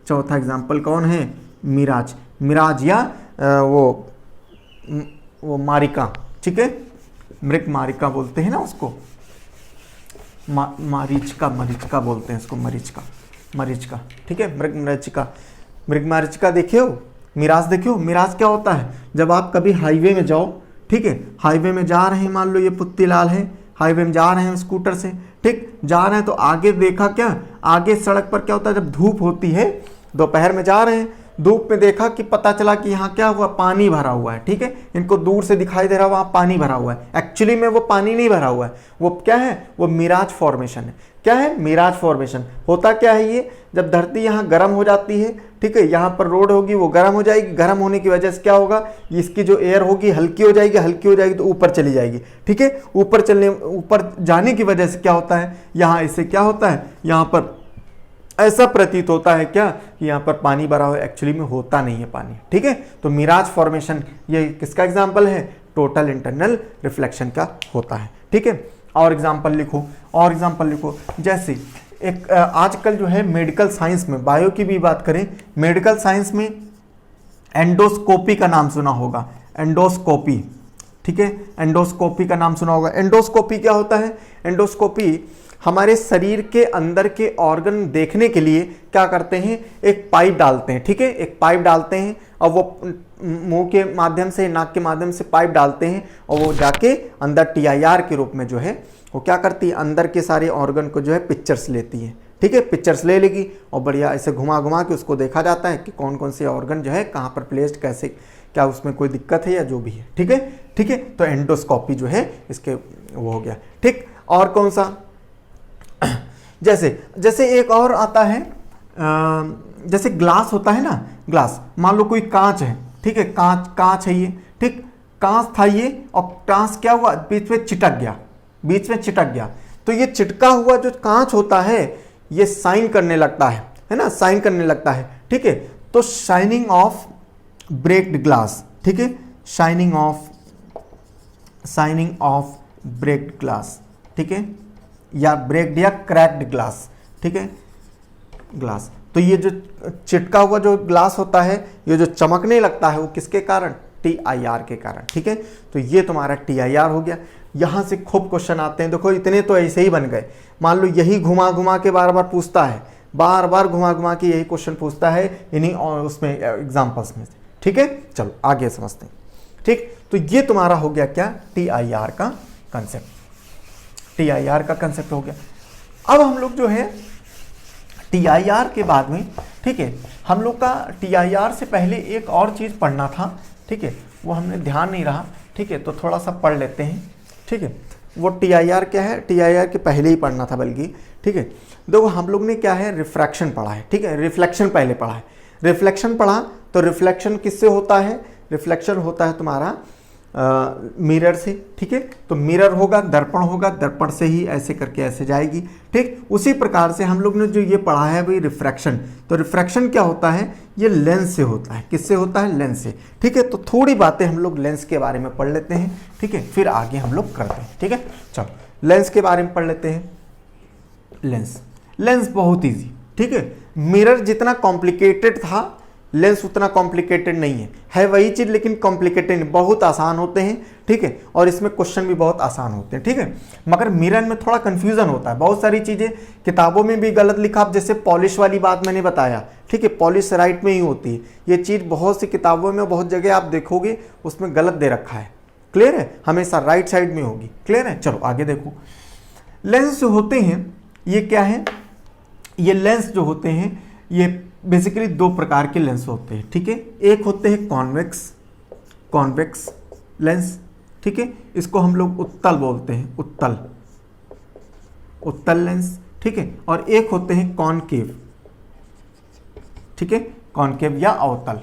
चौथा एग्जाम्पल कौन है, मिराज या वो मारिका। ठीक है, मृग मारिका बोलते हैं ना उसको, मरीचिका बोलते हैं इसको, मरीचिका। ठीक है, मृग मारिचिका देखे हो, मिराज देखियो। मिराज क्या होता है, जब आप कभी हाईवे में जाओ, ठीक है, हाईवे में जा रहे हैं, मान लो ये पुत्तीलाल है, हाईवे में जा रहे हैं स्कूटर से, ठीक, जा रहे हैं तो आगे देखा क्या, आगे सड़क पर क्या होता है, जब धूप होती है, दोपहर में जा रहे हैं, धूप में देखा कि पता चला कि यहाँ क्या हुआ, पानी भरा हुआ है। ठीक है, इनको दूर से दिखाई दे रहा है वहाँ पानी भरा हुआ है, एक्चुअली में वो पानी नहीं भरा हुआ है, वो क्या है, वो मिराज फॉर्मेशन है। क्या है, मिराज फॉर्मेशन। होता क्या है, ये जब धरती यहाँ गर्म हो जाती है, ठीक है, यहाँ पर रोड होगी, वो गर्म हो जाएगी, गर्म होने की वजह से क्या होगा, इसकी जो एयर होगी हल्की हो जाएगी तो ऊपर चली जाएगी। ठीक है, ऊपर जाने की वजह से क्या होता है, यहाँ इससे क्या होता है, यहाँ पर ऐसा प्रतीत होता है क्या कि यहाँ पर पानी भरा हुआ है, एक्चुअली में होता नहीं है पानी। ठीक है, तो मिराज फॉर्मेशन ये किसका एग्जाम्पल है, टोटल इंटरनल रिफ्लेक्शन का होता है। ठीक है, और एग्जाम्पल लिखो, जैसे एक आजकल जो है मेडिकल साइंस में, बायो की भी बात करें, मेडिकल साइंस में एंडोस्कोपी का नाम सुना होगा, एंडोस्कोपी। ठीक है, एंडोस्कोपी का नाम सुना होगा। एंडोस्कोपी क्या होता है, एंडोस्कोपी हमारे शरीर के अंदर के ऑर्गन देखने के लिए क्या करते हैं, एक पाइप डालते हैं। ठीक है, एक पाइप डालते हैं और वो मुंह के माध्यम से, नाक के माध्यम से पाइप डालते हैं और वो जाके अंदर TIR के रूप में जो है वो क्या करती है, अंदर के सारे ऑर्गन को जो है पिक्चर्स लेती है। ठीक है, पिक्चर्स ले लेगी और बढ़िया ऐसे घुमा के उसको देखा जाता है कि कौन कौन से ऑर्गन जो है कहाँ पर प्लेस्ड, कैसे, क्या उसमें कोई दिक्कत है या जो भी है। ठीक है, तो एंडोस्कोपी जो है इसके वो हो गया। ठीक, और कौन सा, जैसे एक और आता है, जैसे ग्लास होता है ना, ग्लास, मान लो कोई कांच है, ठीक है, कांच है ये, ठीक, कांच था ये और कांच क्या हुआ, बीच में चिटक गया, तो ये चिटका हुआ जो कांच होता है ये साइन करने लगता है ना, साइन करने लगता है। ठीक है, तो शाइनिंग ऑफ ब्रेक्ड ग्लास। ठीक है, शाइनिंग ऑफ ब्रेक्ड ग्लास। ठीक है, या ब्रेक्ड या क्रैक्ड ग्लास। ठीक है, ग्लास, तो ये जो चिटका हुआ जो ग्लास होता है, ये जो चमकने लगता है वो किसके कारण, TIR के कारण। ठीक है, तो ये तुम्हारा TIR हो गया। यहाँ से खूब क्वेश्चन आते हैं, देखो इतने तो ऐसे ही बन गए, मान लो यही घुमा के बार पूछता है, बार घुमा के यही क्वेश्चन पूछता है इन्हीं और उसमें एग्जाम्पल्स में। ठीक है, चलो आगे समझते हैं। ठीक, तो ये तुम्हारा हो गया क्या, TIR का कंसेप्ट, TIR का कंसेप्ट हो गया। अब हम लोग जो है TIR के बाद में, ठीक है, हम लोग का TIR से पहले एक और चीज़ पढ़ना था। ठीक है, वो हमने ध्यान नहीं रहा। ठीक है, तो थोड़ा सा पढ़ लेते हैं। ठीक है, वो TIR क्या है, TIR के पहले ही पढ़ना था बल्कि। ठीक है, देखो हम लोग ने क्या है, रिफ्रैक्शन पढ़ा है। ठीक है, रिफ्लेक्शन पहले पढ़ा है। रिफ्लेक्शन पढ़ा तो रिफ्लेक्शन किससे होता है, रिफ्लेक्शन होता है तुम्हारा मिरर से, ठीक है। तो मिरर होगा, दर्पण होगा, दर्पण से ही ऐसे करके ऐसे जाएगी, ठीक। उसी प्रकार से हम लोग ने जो ये पढ़ा है भाई रिफ्रैक्शन, तो रिफ्रैक्शन क्या होता है, ये लेंस से होता है। किससे होता है, लेंस से, ठीक है। तो थोड़ी बातें हम लोग लेंस के बारे में पढ़ लेते हैं, ठीक है, फिर आगे हम लोग करते हैं, ठीक है। चलो लेंस के बारे में पढ़ लेते हैं। लेंस बहुत ईजी, ठीक है। मिरर जितना कॉम्प्लिकेटेड था, लेंस उतना कॉम्प्लिकेटेड नहीं है वही चीज, लेकिन कॉम्प्लिकेटेड नहीं, बहुत आसान होते हैं, ठीक है। और इसमें क्वेश्चन भी बहुत आसान होते हैं, ठीक है। मगर मिरर में थोड़ा कंफ्यूजन होता है, बहुत सारी चीजें किताबों में भी गलत लिखा। अब जैसे पॉलिश वाली बात मैंने बताया, ठीक है, पॉलिश राइट में ही होती है, ये चीज बहुत सी किताबों में, बहुत जगह आप देखोगे उसमें गलत दे रखा है। क्लियर है, हमेशा राइट साइड में होगी। क्लियर है, चलो आगे देखो। लेंस जो होते हैं ये क्या है, ये लेंस जो होते हैं ये बेसिकली दो प्रकार के लेंस होते हैं, ठीक है। एक होते हैं कॉन्वेक्स लेंस, ठीक है, इसको हम लोग उत्तल बोलते हैं, उत्तल लेंस, ठीक है। और एक होते हैं कॉनकेव, ठीक है, कॉनकेव या अवतल,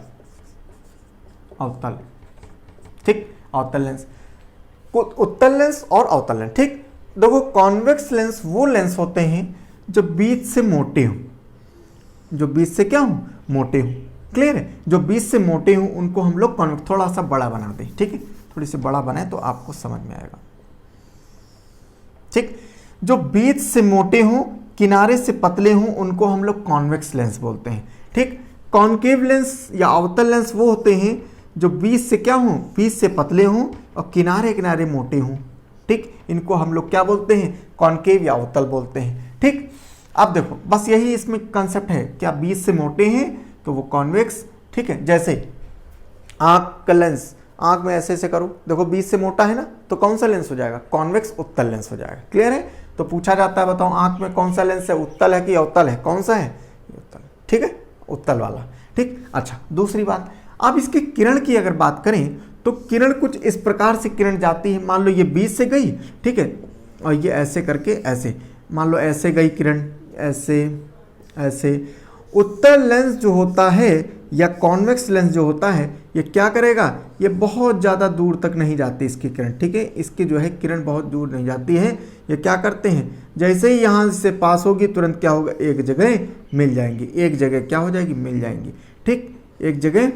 ठीक, अवतल लेंस, उत्तल लेंस और अवतल लेंस, ठीक। देखो कॉन्वेक्स लेंस वो लेंस होते हैं जो बीच से मोटे हों, जो बीच से क्या हो, मोटे हो। क्लियर है, जो बीच से मोटे हो उनको हम लोग कॉन्वेक्स, थोड़ा सा बड़ा बना दें, ठीक है, थोड़ी सी बड़ा बनाए तो आपको समझ में आएगा, ठीक। जो बीच से मोटे हो, किनारे से पतले हो, उनको हम लोग कॉन्वेक्स लेंस बोलते हैं, ठीक। कॉनकेव लेंस या अवतल लेंस वो होते हैं जो बीच से क्या हो, बीच से पतले हो और किनारे किनारे मोटे हो, ठीक। इनको हम लोग क्या बोलते हैं, कॉनकेव या अवतल बोलते हैं, ठीक। अब देखो बस यही इसमें कंसेप्ट है, क्या बीच से मोटे हैं तो वो कॉन्वेक्स, ठीक है। जैसे आंख का लेंस, आंख में ऐसे ऐसे करो, देखो बीच से मोटा है ना, तो कौन सा लेंस हो जाएगा, कॉन्वेक्स उत्तल लेंस हो जाएगा। क्लियर है, तो पूछा जाता है बताओ आंख में कौन सा लेंस है, उत्तल है कि अवतल है, कौन सा है, उत्तल, ठीक है, उत्तल वाला, ठीक। अच्छा दूसरी बात, अब इसकी किरण की अगर बात करें तो किरण कुछ इस प्रकार से किरण जाती है, मान लो ये बीच से गई, ठीक है, और ये ऐसे करके ऐसे, मान लो ऐसे गई किरण, ऐसे ऐसे। उत्तल लेंस जो होता है या कॉन्वेक्स लेंस जो होता है, ये क्या करेगा, ये बहुत ज़्यादा दूर तक नहीं जाती इसकी किरण, ठीक है, इसकी जो है किरण बहुत दूर नहीं जाती है। ये क्या करते हैं, जैसे ही यहाँ से पास होगी तुरंत क्या होगा, एक जगह मिल जाएंगी, एक जगह क्या हो जाएगी, मिल जाएंगी, ठीक, एक जगह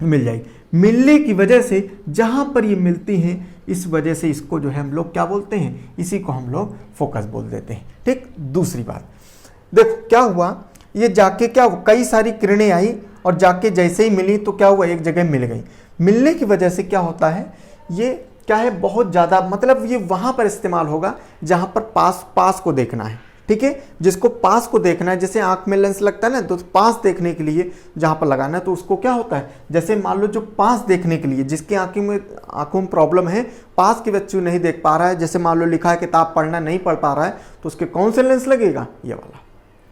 मिल जाएगी। मिलने की वजह से जहाँ पर ये मिलती हैं, इस वजह से इसको जो है हम लोग क्या बोलते हैं, इसी को हम लोग फोकस बोल देते हैं, ठीक। दूसरी बात देखो क्या हुआ, ये जाके क्या हुआ, कई सारी किरणें आई और जाके जैसे ही मिली तो क्या हुआ, एक जगह मिल गई। मिलने की वजह से क्या होता है, ये क्या है, बहुत ज़्यादा, मतलब ये वहाँ पर इस्तेमाल होगा जहाँ पर पास को देखना है, ठीक है। जिसको पास को देखना है, जैसे आंख में लेंस लगता है ना, तो पास देखने के लिए जहाँ पर लगाना है, तो उसको क्या होता है, जैसे मान लो जो पास देखने के लिए, जिसकी आंखों में प्रॉब्लम है, पास के बच्चों नहीं देख पा रहा है, जैसे मान लो लिखा है किताब पढ़ना नहीं पढ़ पा रहा है, तो उसके कौन से लेंस लगेगा, ये वाला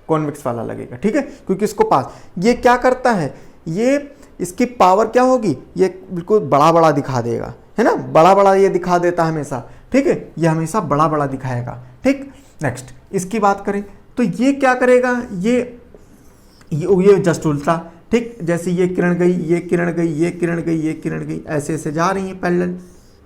कॉन्वेक्स वाला लगेगा, ठीक है, क्योंकि इसको पास, ये क्या करता है, ये इसकी पावर क्या होगी, ये बिल्कुल बड़ा बड़ा दिखा देगा, है ना, बड़ा बड़ा ये दिखा देता है हमेशा, ठीक है, ये हमेशा बड़ा बड़ा दिखाएगा, ठीक। नेक्स्ट इसकी बात करें तो ये क्या करेगा, ये जस्ट उल्टा, ठीक, जैसे ये किरण गई, ये किरण गई, ये किरण गई, ये किरण गई, ऐसे ऐसे जा रही है पैरेलल,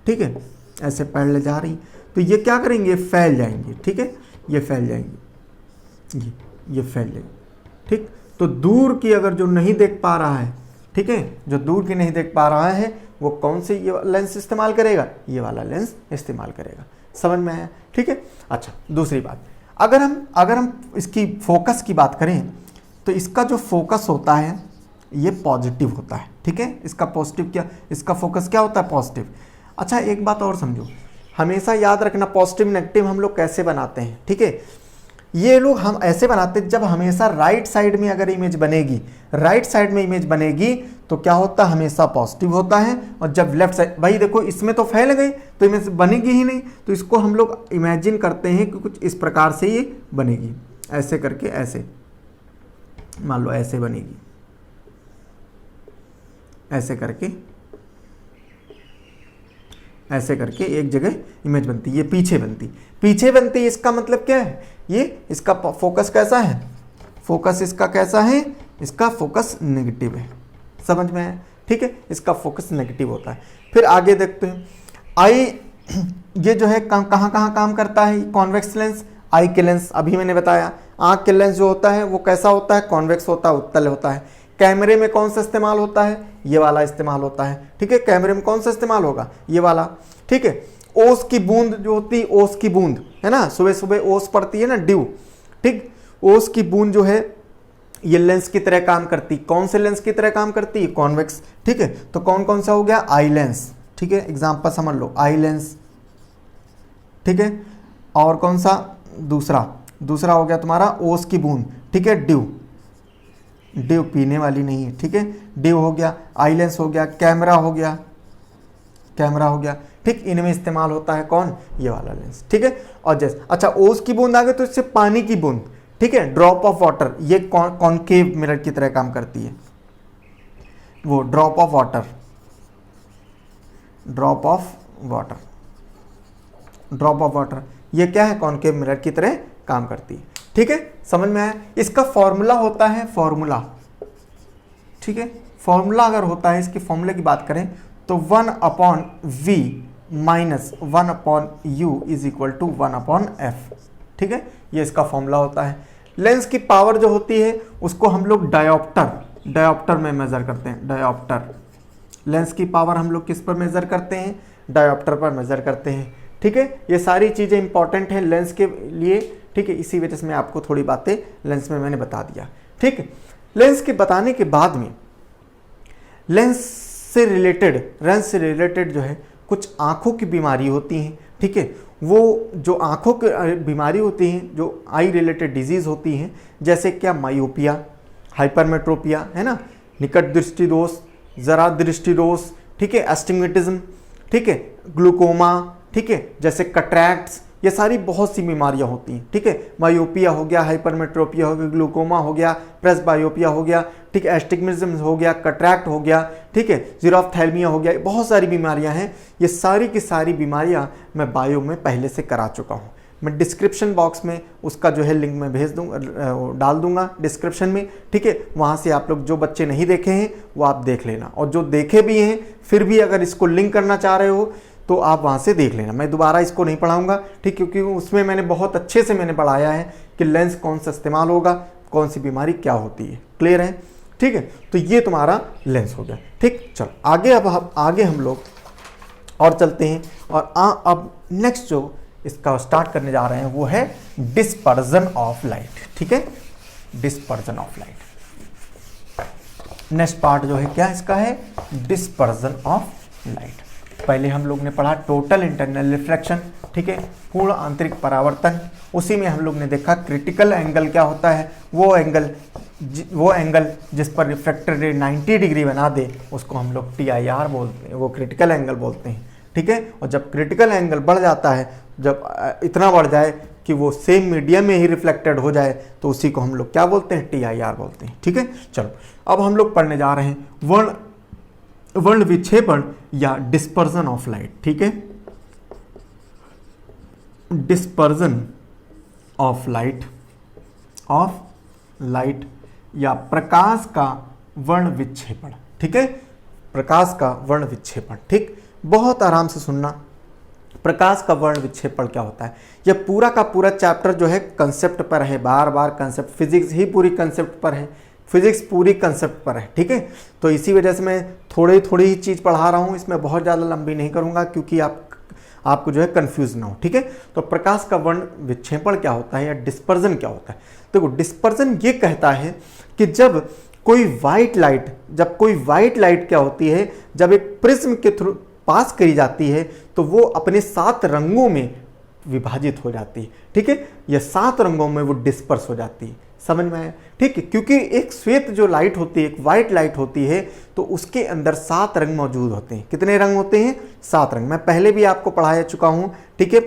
ठीक है, ऐसे पैरेलल जा रही, तो ये क्या करेंगे, फैल जाएंगे, ठीक है, ये फैल जाएंगे, ये फैल जाएंगे, ठीक। तो दूर की अगर जो नहीं देख पा रहा है, ठीक है, जो दूर की नहीं देख पा रहा है, वो कौन से ये लेंस इस्तेमाल करेगा, ये वाला लेंस इस्तेमाल करेगा। समझ में आया, ठीक है। अच्छा दूसरी बात, अगर हम इसकी फोकस की बात करें तो इसका जो फोकस होता है ये पॉजिटिव होता है, ठीक है, इसका पॉजिटिव क्या, इसका फोकस क्या होता है, पॉजिटिव। अच्छा एक बात और समझो, हमेशा याद रखना पॉजिटिव नेगेटिव हम लोग कैसे बनाते हैं, ठीक है, ये लोग हम ऐसे बनाते हैं, जब हमेशा राइट साइड में अगर इमेज बनेगी, राइट साइड में इमेज बनेगी तो क्या होता है, हमेशा पॉजिटिव होता है, और जब लेफ्ट साइड, भाई देखो इसमें तो फैल गई तो इमेज बनेगी ही नहीं, तो इसको हम लोग इमेजिन करते हैं कि कुछ इस प्रकार से ये बनेगी, ऐसे करके, ऐसे मान लो ऐसे बनेगी, ऐसे करके, ऐसे करके एक जगह इमेज बनती, ये पीछे बनती, इसका मतलब क्या है, ये इसका फोकस कैसा है, फोकस इसका कैसा है, इसका फोकस नेगेटिव है। समझ में आया, ठीक है, इसका फोकस नेगेटिव होता है। फिर आगे देखते हैं आई, ये जो है कहाँ कहाँ काम करता है कॉन्वेक्स लेंस। आई के लेंस अभी मैंने बताया, आँख के लेंस जो होता है वो कैसा होता है, कॉन्वेक्स होता है, उत्तल होता है। कैमरे में कौन सा इस्तेमाल होता है, ये वाला इस्तेमाल होता है, ठीक है। कैमरे में कौन सा इस्तेमाल होगा, ये वाला, ठीक है। ओस की बूंद जो होती है, ओस की बूंद है ना, सुबह सुबह ओस पड़ती है ना, ड्यू, ठीक। ओस की बूंद जो है ये लेंस की तरह काम करती, कौन से लेंस की तरह काम करती है, कॉन्वेक्स, ठीक है। तो कौन कौन सा हो गया, आई लेंस, ठीक है, एग्जांपल समझ लो, आई लेंस, ठीक है। और कौन सा, दूसरा हो गया तुम्हारा ओस की बूंद, ठीक है, ड्यू, ड्यू पीने वाली नहीं है, ठीक है, ड्यू हो गया, आई लेंस हो गया, कैमरा हो गया, ठीक। इनमें इस्तेमाल होता है कौन, ये वाला लेंस, ठीक है। और जैसे अच्छा ओस की बूंद आ गई तो इससे पानी की बूंद, ठीक है, ड्रॉप ऑफ वाटर, ये कॉनकेव मिरर की तरह काम करती है, वो ड्रॉप ऑफ वाटर, ये क्या है, कॉनकेव मिरर की तरह काम करती है, ठीक है। समझ में आया। इसका फॉर्मूला होता है, ठीक है, फॉर्मूला अगर होता है, इसके फॉर्मूले की बात करें तो 1/v minus 1/u is equal to 1/f, ठीक है, ये इसका फॉर्मूला होता है। लेंस की पावर जो होती है उसको हम लोग डायोप्टर में मेजर करते हैं, डायोप्टर। लेंस की पावर हम लोग किस पर मेजर करते हैं, डायोप्टर पर मेजर करते हैं, ठीक है। ये सारी चीज़ें इंपॉर्टेंट हैं लेंस के लिए, ठीक है। इसी वजह से मैं आपको थोड़ी बातें लेंस में मैंने बता दिया, ठीक है। लेंस के बताने के बाद में लेंस से रिलेटेड जो है कुछ आँखों की बीमारी होती हैं, ठीक है। वो जो आँखों की बीमारी होती हैं, जो आई रिलेटेड डिजीज़ होती हैं, जैसे क्या, मायोपिया, हाइपरमेट्रोपिया, है ना, निकट दृष्टि दोष, जरा दृष्टि दोष, ठीक है, एस्टिग्मेटिज्म, ठीक है, ग्लूकोमा, ठीक है, जैसे कट्रैक्ट्स, ये सारी बहुत सी बीमारियां होती हैं, ठीक है। मायोपिया हो गया, हाइपरमेट्रोपिया हो गया, ग्लूकोमा हो गया, प्रेसबायोपिया हो गया, ठीक है, एस्टिग्मेटिज्म हो गया, कट्रैक्ट हो गया, ठीक है, जीरोफ्थैल्मिया हो गया, बहुत सारी बीमारियां हैं। ये सारी की सारी बीमारियां मैं बायो में पहले से करा चुका हूँ। मैं डिस्क्रिप्शन बॉक्स में उसका जो है लिंक मैं भेज दूँगा, डाल दूंगा डिस्क्रिप्शन में, ठीक है। वहाँ से आप लोग जो बच्चे नहीं देखे हैं वो आप देख लेना, और जो देखे भी हैं फिर भी अगर इसको लिंक करना चाह रहे हो तो आप वहाँ से देख लेना। मैं दोबारा इसको नहीं पढ़ाऊंगा, ठीक, क्योंकि उसमें मैंने बहुत अच्छे से मैंने पढ़ाया है कि लेंस कौन सा इस्तेमाल होगा, कौन सी बीमारी क्या होती है, क्लियर है, ठीक है। तो ये तुम्हारा लेंस हो गया, ठीक। चलो आगे, अब आगे हम लोग और चलते हैं, और अब नेक्स्ट जो इसका स्टार्ट करने जा रहे हैं वो है डिस्पर्जन ऑफ लाइट, ठीक है, dispersion of light. Next part जो है क्या इसका है, डिस्पर्जन ऑफ लाइट। पहले हम लोग ने पढ़ा टोटल इंटरनल रिफ्लेक्शन, ठीक है, पूर्ण आंतरिक परावर्तन। उसी में हम लोग ने देखा क्रिटिकल एंगल क्या होता है, वो एंगल जिस पर रिफ्लेक्टर रे 90 डिग्री बना दे उसको हम लोग TIR बोलते हैं, वो क्रिटिकल एंगल बोलते हैं, ठीक है। और जब क्रिटिकल एंगल बढ़ जाता है, जब इतना बढ़ जाए कि वो सेम मीडियम में ही रिफ्लेक्टेड हो जाए, तो उसी को हम लोग क्या बोलते हैं, TIR बोलते हैं, ठीक है। चलो अब हम लोग पढ़ने जा रहे हैं वर्ण विक्षेपण या डिस्पर्जन ऑफ लाइट, ठीक है, डिस्पर्जन ऑफ लाइट या प्रकाश का वर्ण विक्षेपण, ठीक है, प्रकाश का वर्ण विक्षेपण, ठीक। बहुत आराम से सुनना, प्रकाश का वर्ण विक्षेपण क्या होता है। यह पूरा का पूरा चैप्टर जो है कंसेप्ट पर है, बार बार कंसेप्ट, फिजिक्स ही पूरी कंसेप्ट पर है, फिजिक्स पूरी कंसेप्ट पर है, ठीक है। तो इसी वजह से मैं थोड़ी ही चीज़ पढ़ा रहा हूँ, इसमें बहुत ज़्यादा लंबी नहीं करूँगा क्योंकि आपको जो है कंफ्यूज ना हो, ठीक है। तो प्रकाश का वर्ण विक्षेपण क्या होता है या डिस्पर्जन क्या होता है। देखो डिस्पर्जन ये कहता है कि जब कोई वाइट लाइट क्या होती है, जब एक प्रिज्म के थ्रू पास करी जाती है तो वो अपने 7 रंगों में विभाजित हो जाती है, ठीक है। यह 7 रंगों में वो डिस्पर्स हो जाती है, समझ में आया, ठीक है। क्योंकि एक श्वेत जो लाइट होती है, एक वाइट लाइट होती है, तो उसके अंदर 7 रंग मौजूद होते हैं। कितने रंग होते हैं, 7 रंग। मैं पहले भी आपको पढ़ाया चुका हूँ, ठीक है,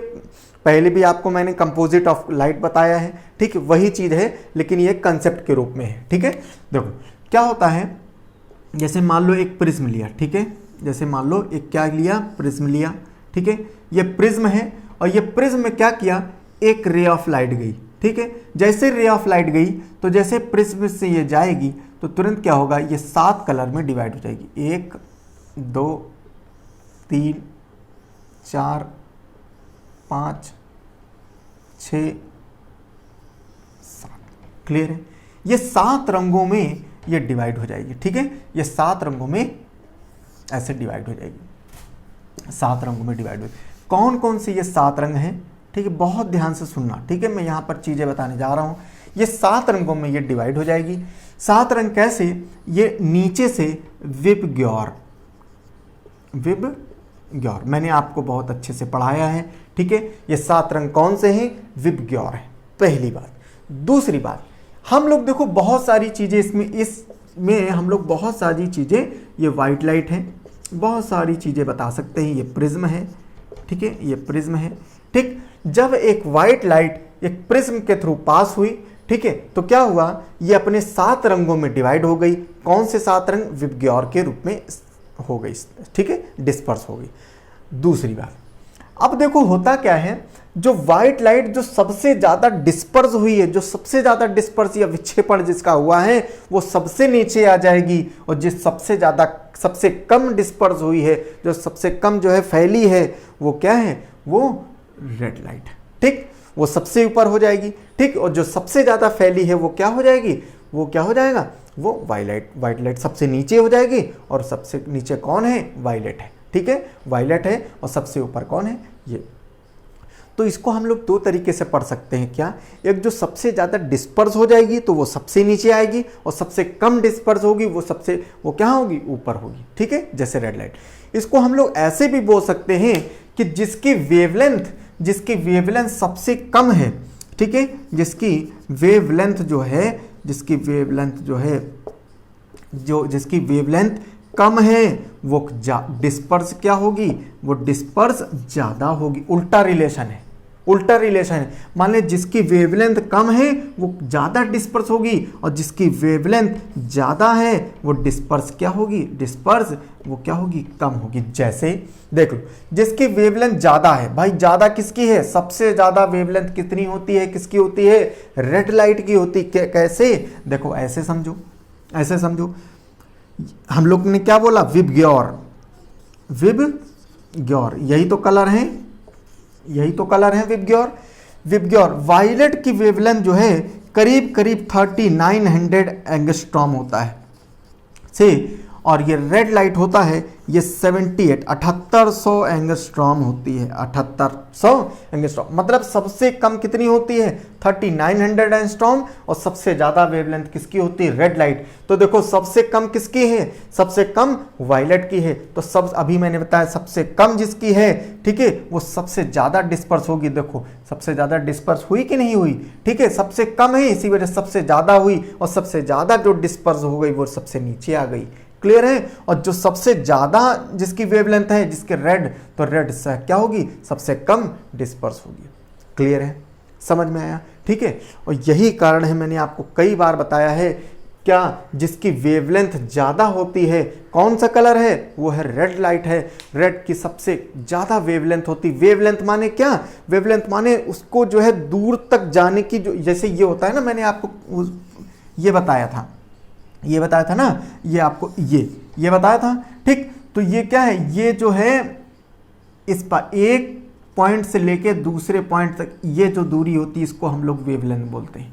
पहले भी आपको मैंने कंपोजिट ऑफ लाइट बताया है, ठीक है, वही चीज़ है लेकिन ये कंसेप्ट के रूप में है, ठीक है। देखो क्या होता है, जैसे मान लो एक प्रिज्म लिया, ठीक है, जैसे मान लो एक क्या लिया, प्रिज्म लिया, ठीक है, ये प्रिज्म है और ये प्रिज्म में क्या किया, एक रे ऑफ लाइट गई, ठीक है। जैसे रे ऑफ लाइट गई तो जैसे प्रिज्म से ये जाएगी तो तुरंत क्या होगा, ये 7 कलर में डिवाइड हो जाएगी। 1 2 3 4 5 6 7। क्लियर है, ये 7 रंगों में ये डिवाइड हो जाएगी। ठीक है, ये 7 रंगों में ऐसे डिवाइड हो जाएगी, 7 रंगों में डिवाइड हो। कौन कौन से ये 7 रंग हैं, ठीक है, बहुत ध्यान से सुनना। ठीक है, मैं यहाँ पर चीज़ें बताने जा रहा हूँ। ये 7 रंगों में ये डिवाइड हो जाएगी। 7 रंग कैसे, ये नीचे से विबग्योर, विबग्योर मैंने आपको बहुत अच्छे से पढ़ाया है। ठीक है, ये 7 रंग कौन से हैं, विबग्योर है, पहली बात। दूसरी बात, हम लोग देखो बहुत सारी चीज़ें इसमें हम लोग बहुत सारी चीज़ें, ये वाइट लाइट है, बहुत सारी चीज़ें बता सकते हैं। ये प्रिज्म है, ठीक है, ये प्रिज्म है। ठीक, जब एक वाइट लाइट एक प्रिज्म के थ्रू पास हुई, ठीक है, तो क्या हुआ, ये अपने 7 रंगों में डिवाइड हो गई। कौन से 7 रंग, विबग्योर के रूप में हो गई, ठीक है, डिस्पर्स हो गई। दूसरी बात, अब देखो होता क्या है, जो व्हाइट लाइट जो सबसे ज्यादा डिस्पर्स हुई है, जो सबसे ज्यादा डिस्पर्स या विक्षेपण जिसका हुआ है, वो सबसे नीचे आ जाएगी। और जिस सबसे ज्यादा, सबसे कम डिस्पर्स हुई है, जो सबसे कम जो है फैली है, वो क्या है, वो रेड लाइट। ठीक, वो सबसे ऊपर हो जाएगी। ठीक, और जो सबसे ज्यादा फैली है वो क्या हो जाएगी, वो क्या हो जाएगा, वो वायलेट। वाइट लाइट सबसे नीचे हो जाएगी, और सबसे नीचे कौन है, वायलेट है। ठीक है, वायलेट है, और सबसे ऊपर कौन है, ये। तो इसको हम लोग 2 तरीके से पढ़ सकते हैं। क्या, एक जो सबसे ज़्यादा डिस्पर्स हो जाएगी तो वो सबसे नीचे आएगी, और सबसे कम डिस्पर्स होगी वो क्या होगी, ऊपर होगी। ठीक है, जैसे रेड लाइट। इसको हम लोग ऐसे भी बोल सकते हैं कि जिसकी वेवलेंथ सबसे कम है, ठीक है, जिसकी वेवलेंथ कम है, वो डिस्पर्स क्या होगी, वो डिस्पर्स ज़्यादा होगी। उल्टा रिलेशन है, उल्टा रिलेशन है। मान ले जिसकी वेवलेंथ कम है वो ज़्यादा डिस्पर्स होगी, और जिसकी वेवलेंथ ज़्यादा है वो डिस्पर्स क्या होगी, डिस्पर्स वो क्या होगी, कम होगी। जैसे देख लो, जिसकी वेवलेंथ ज़्यादा है, भाई ज़्यादा किसकी है, सबसे ज़्यादा वेवलेंथ कितनी होती है, किसकी होती है, रेड लाइट की होती है। कैसे, देखो ऐसे समझो, ऐसे समझो, हम लोग ने क्या बोला, विबग्योर, विबग्योर, यही तो कलर है, यही तो कलर है विबग्योर। वायलेट की वेवलेंथ जो है करीब करीब 3900 एंगस्ट्रॉम होता है से, और ये रेड लाइट होता है ये 7800 एंगस्ट्रॉम होती है, 7800 एंगस्ट्रॉम। मतलब सबसे कम कितनी होती है, 3900 एंगस्ट्रॉम, और सबसे ज़्यादा वेवलेंथ किसकी होती है, रेड लाइट। तो देखो सबसे कम किसकी है, सबसे कम वायलेट की है। तो सब अभी मैंने बताया सबसे कम जिसकी है, ठीक है, वो सबसे ज़्यादा डिस्पर्स होगी। देखो सबसे ज़्यादा डिस्पर्स हुई कि नहीं हुई, ठीक है, सबसे कम है इसी वजह से सबसे ज़्यादा हुई, और सबसे ज़्यादा जो डिस्पर्स हो गई वो सबसे नीचे आ गई। क्लियर है। और जो सबसे ज्यादा जिसकी वेवलेंथ है, जिसके रेड, तो रेड से क्या होगी, सबसे कम डिस्पर्स होगी। क्लियर है, समझ में आया, ठीक है। और यही कारण है, मैंने आपको कई बार बताया है, क्या, जिसकी वेवलेंथ ज्यादा होती है, कौन सा कलर है, वो है रेड लाइट है। रेड की सबसे ज्यादा वेवलेंथ होती। वेवलेंथ माने क्या, वेवलेंथ माने उसको जो है दूर तक जाने की, जो जैसे ये होता है ना, मैंने आपको ये बताया था, ये बताया था ना, ये आपको ये बताया था, ठीक। तो ये क्या है, ये जो है इस पर एक पॉइंट से लेके दूसरे पॉइंट तक ये जो दूरी होती है, इसको हम लोग वेवलेंथ बोलते हैं।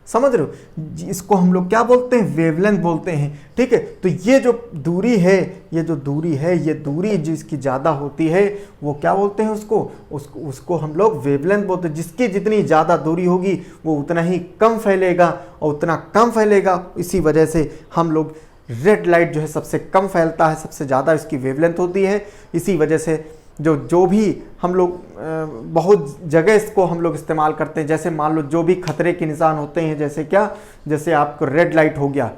समझ रहे हो, इसको हम लोग क्या बोलते हैं, वेवलेंथ बोलते हैं, ठीक है। तो ये जो दूरी है, ये जो दूरी है, ये दूरी जिसकी ज़्यादा होती है वो क्या बोलते हैं, उसको हम लोग वेवलेंथ बोलते हैं। जिसकी जितनी ज़्यादा दूरी होगी वो उतना ही कम फैलेगा, और उतना कम फैलेगा, इसी वजह से हम लोग रेड लाइट जो है सबसे कम फैलता है, सबसे ज़्यादा इसकी वेवलेंथ होती है। इसी वजह से जो भी हम लोग बहुत जगह इसको हम लोग इस्तेमाल करते हैं। जैसे मान लो जो भी खतरे के निशान होते हैं, जैसे क्या, जैसे आपको रेड लाइट हो गया,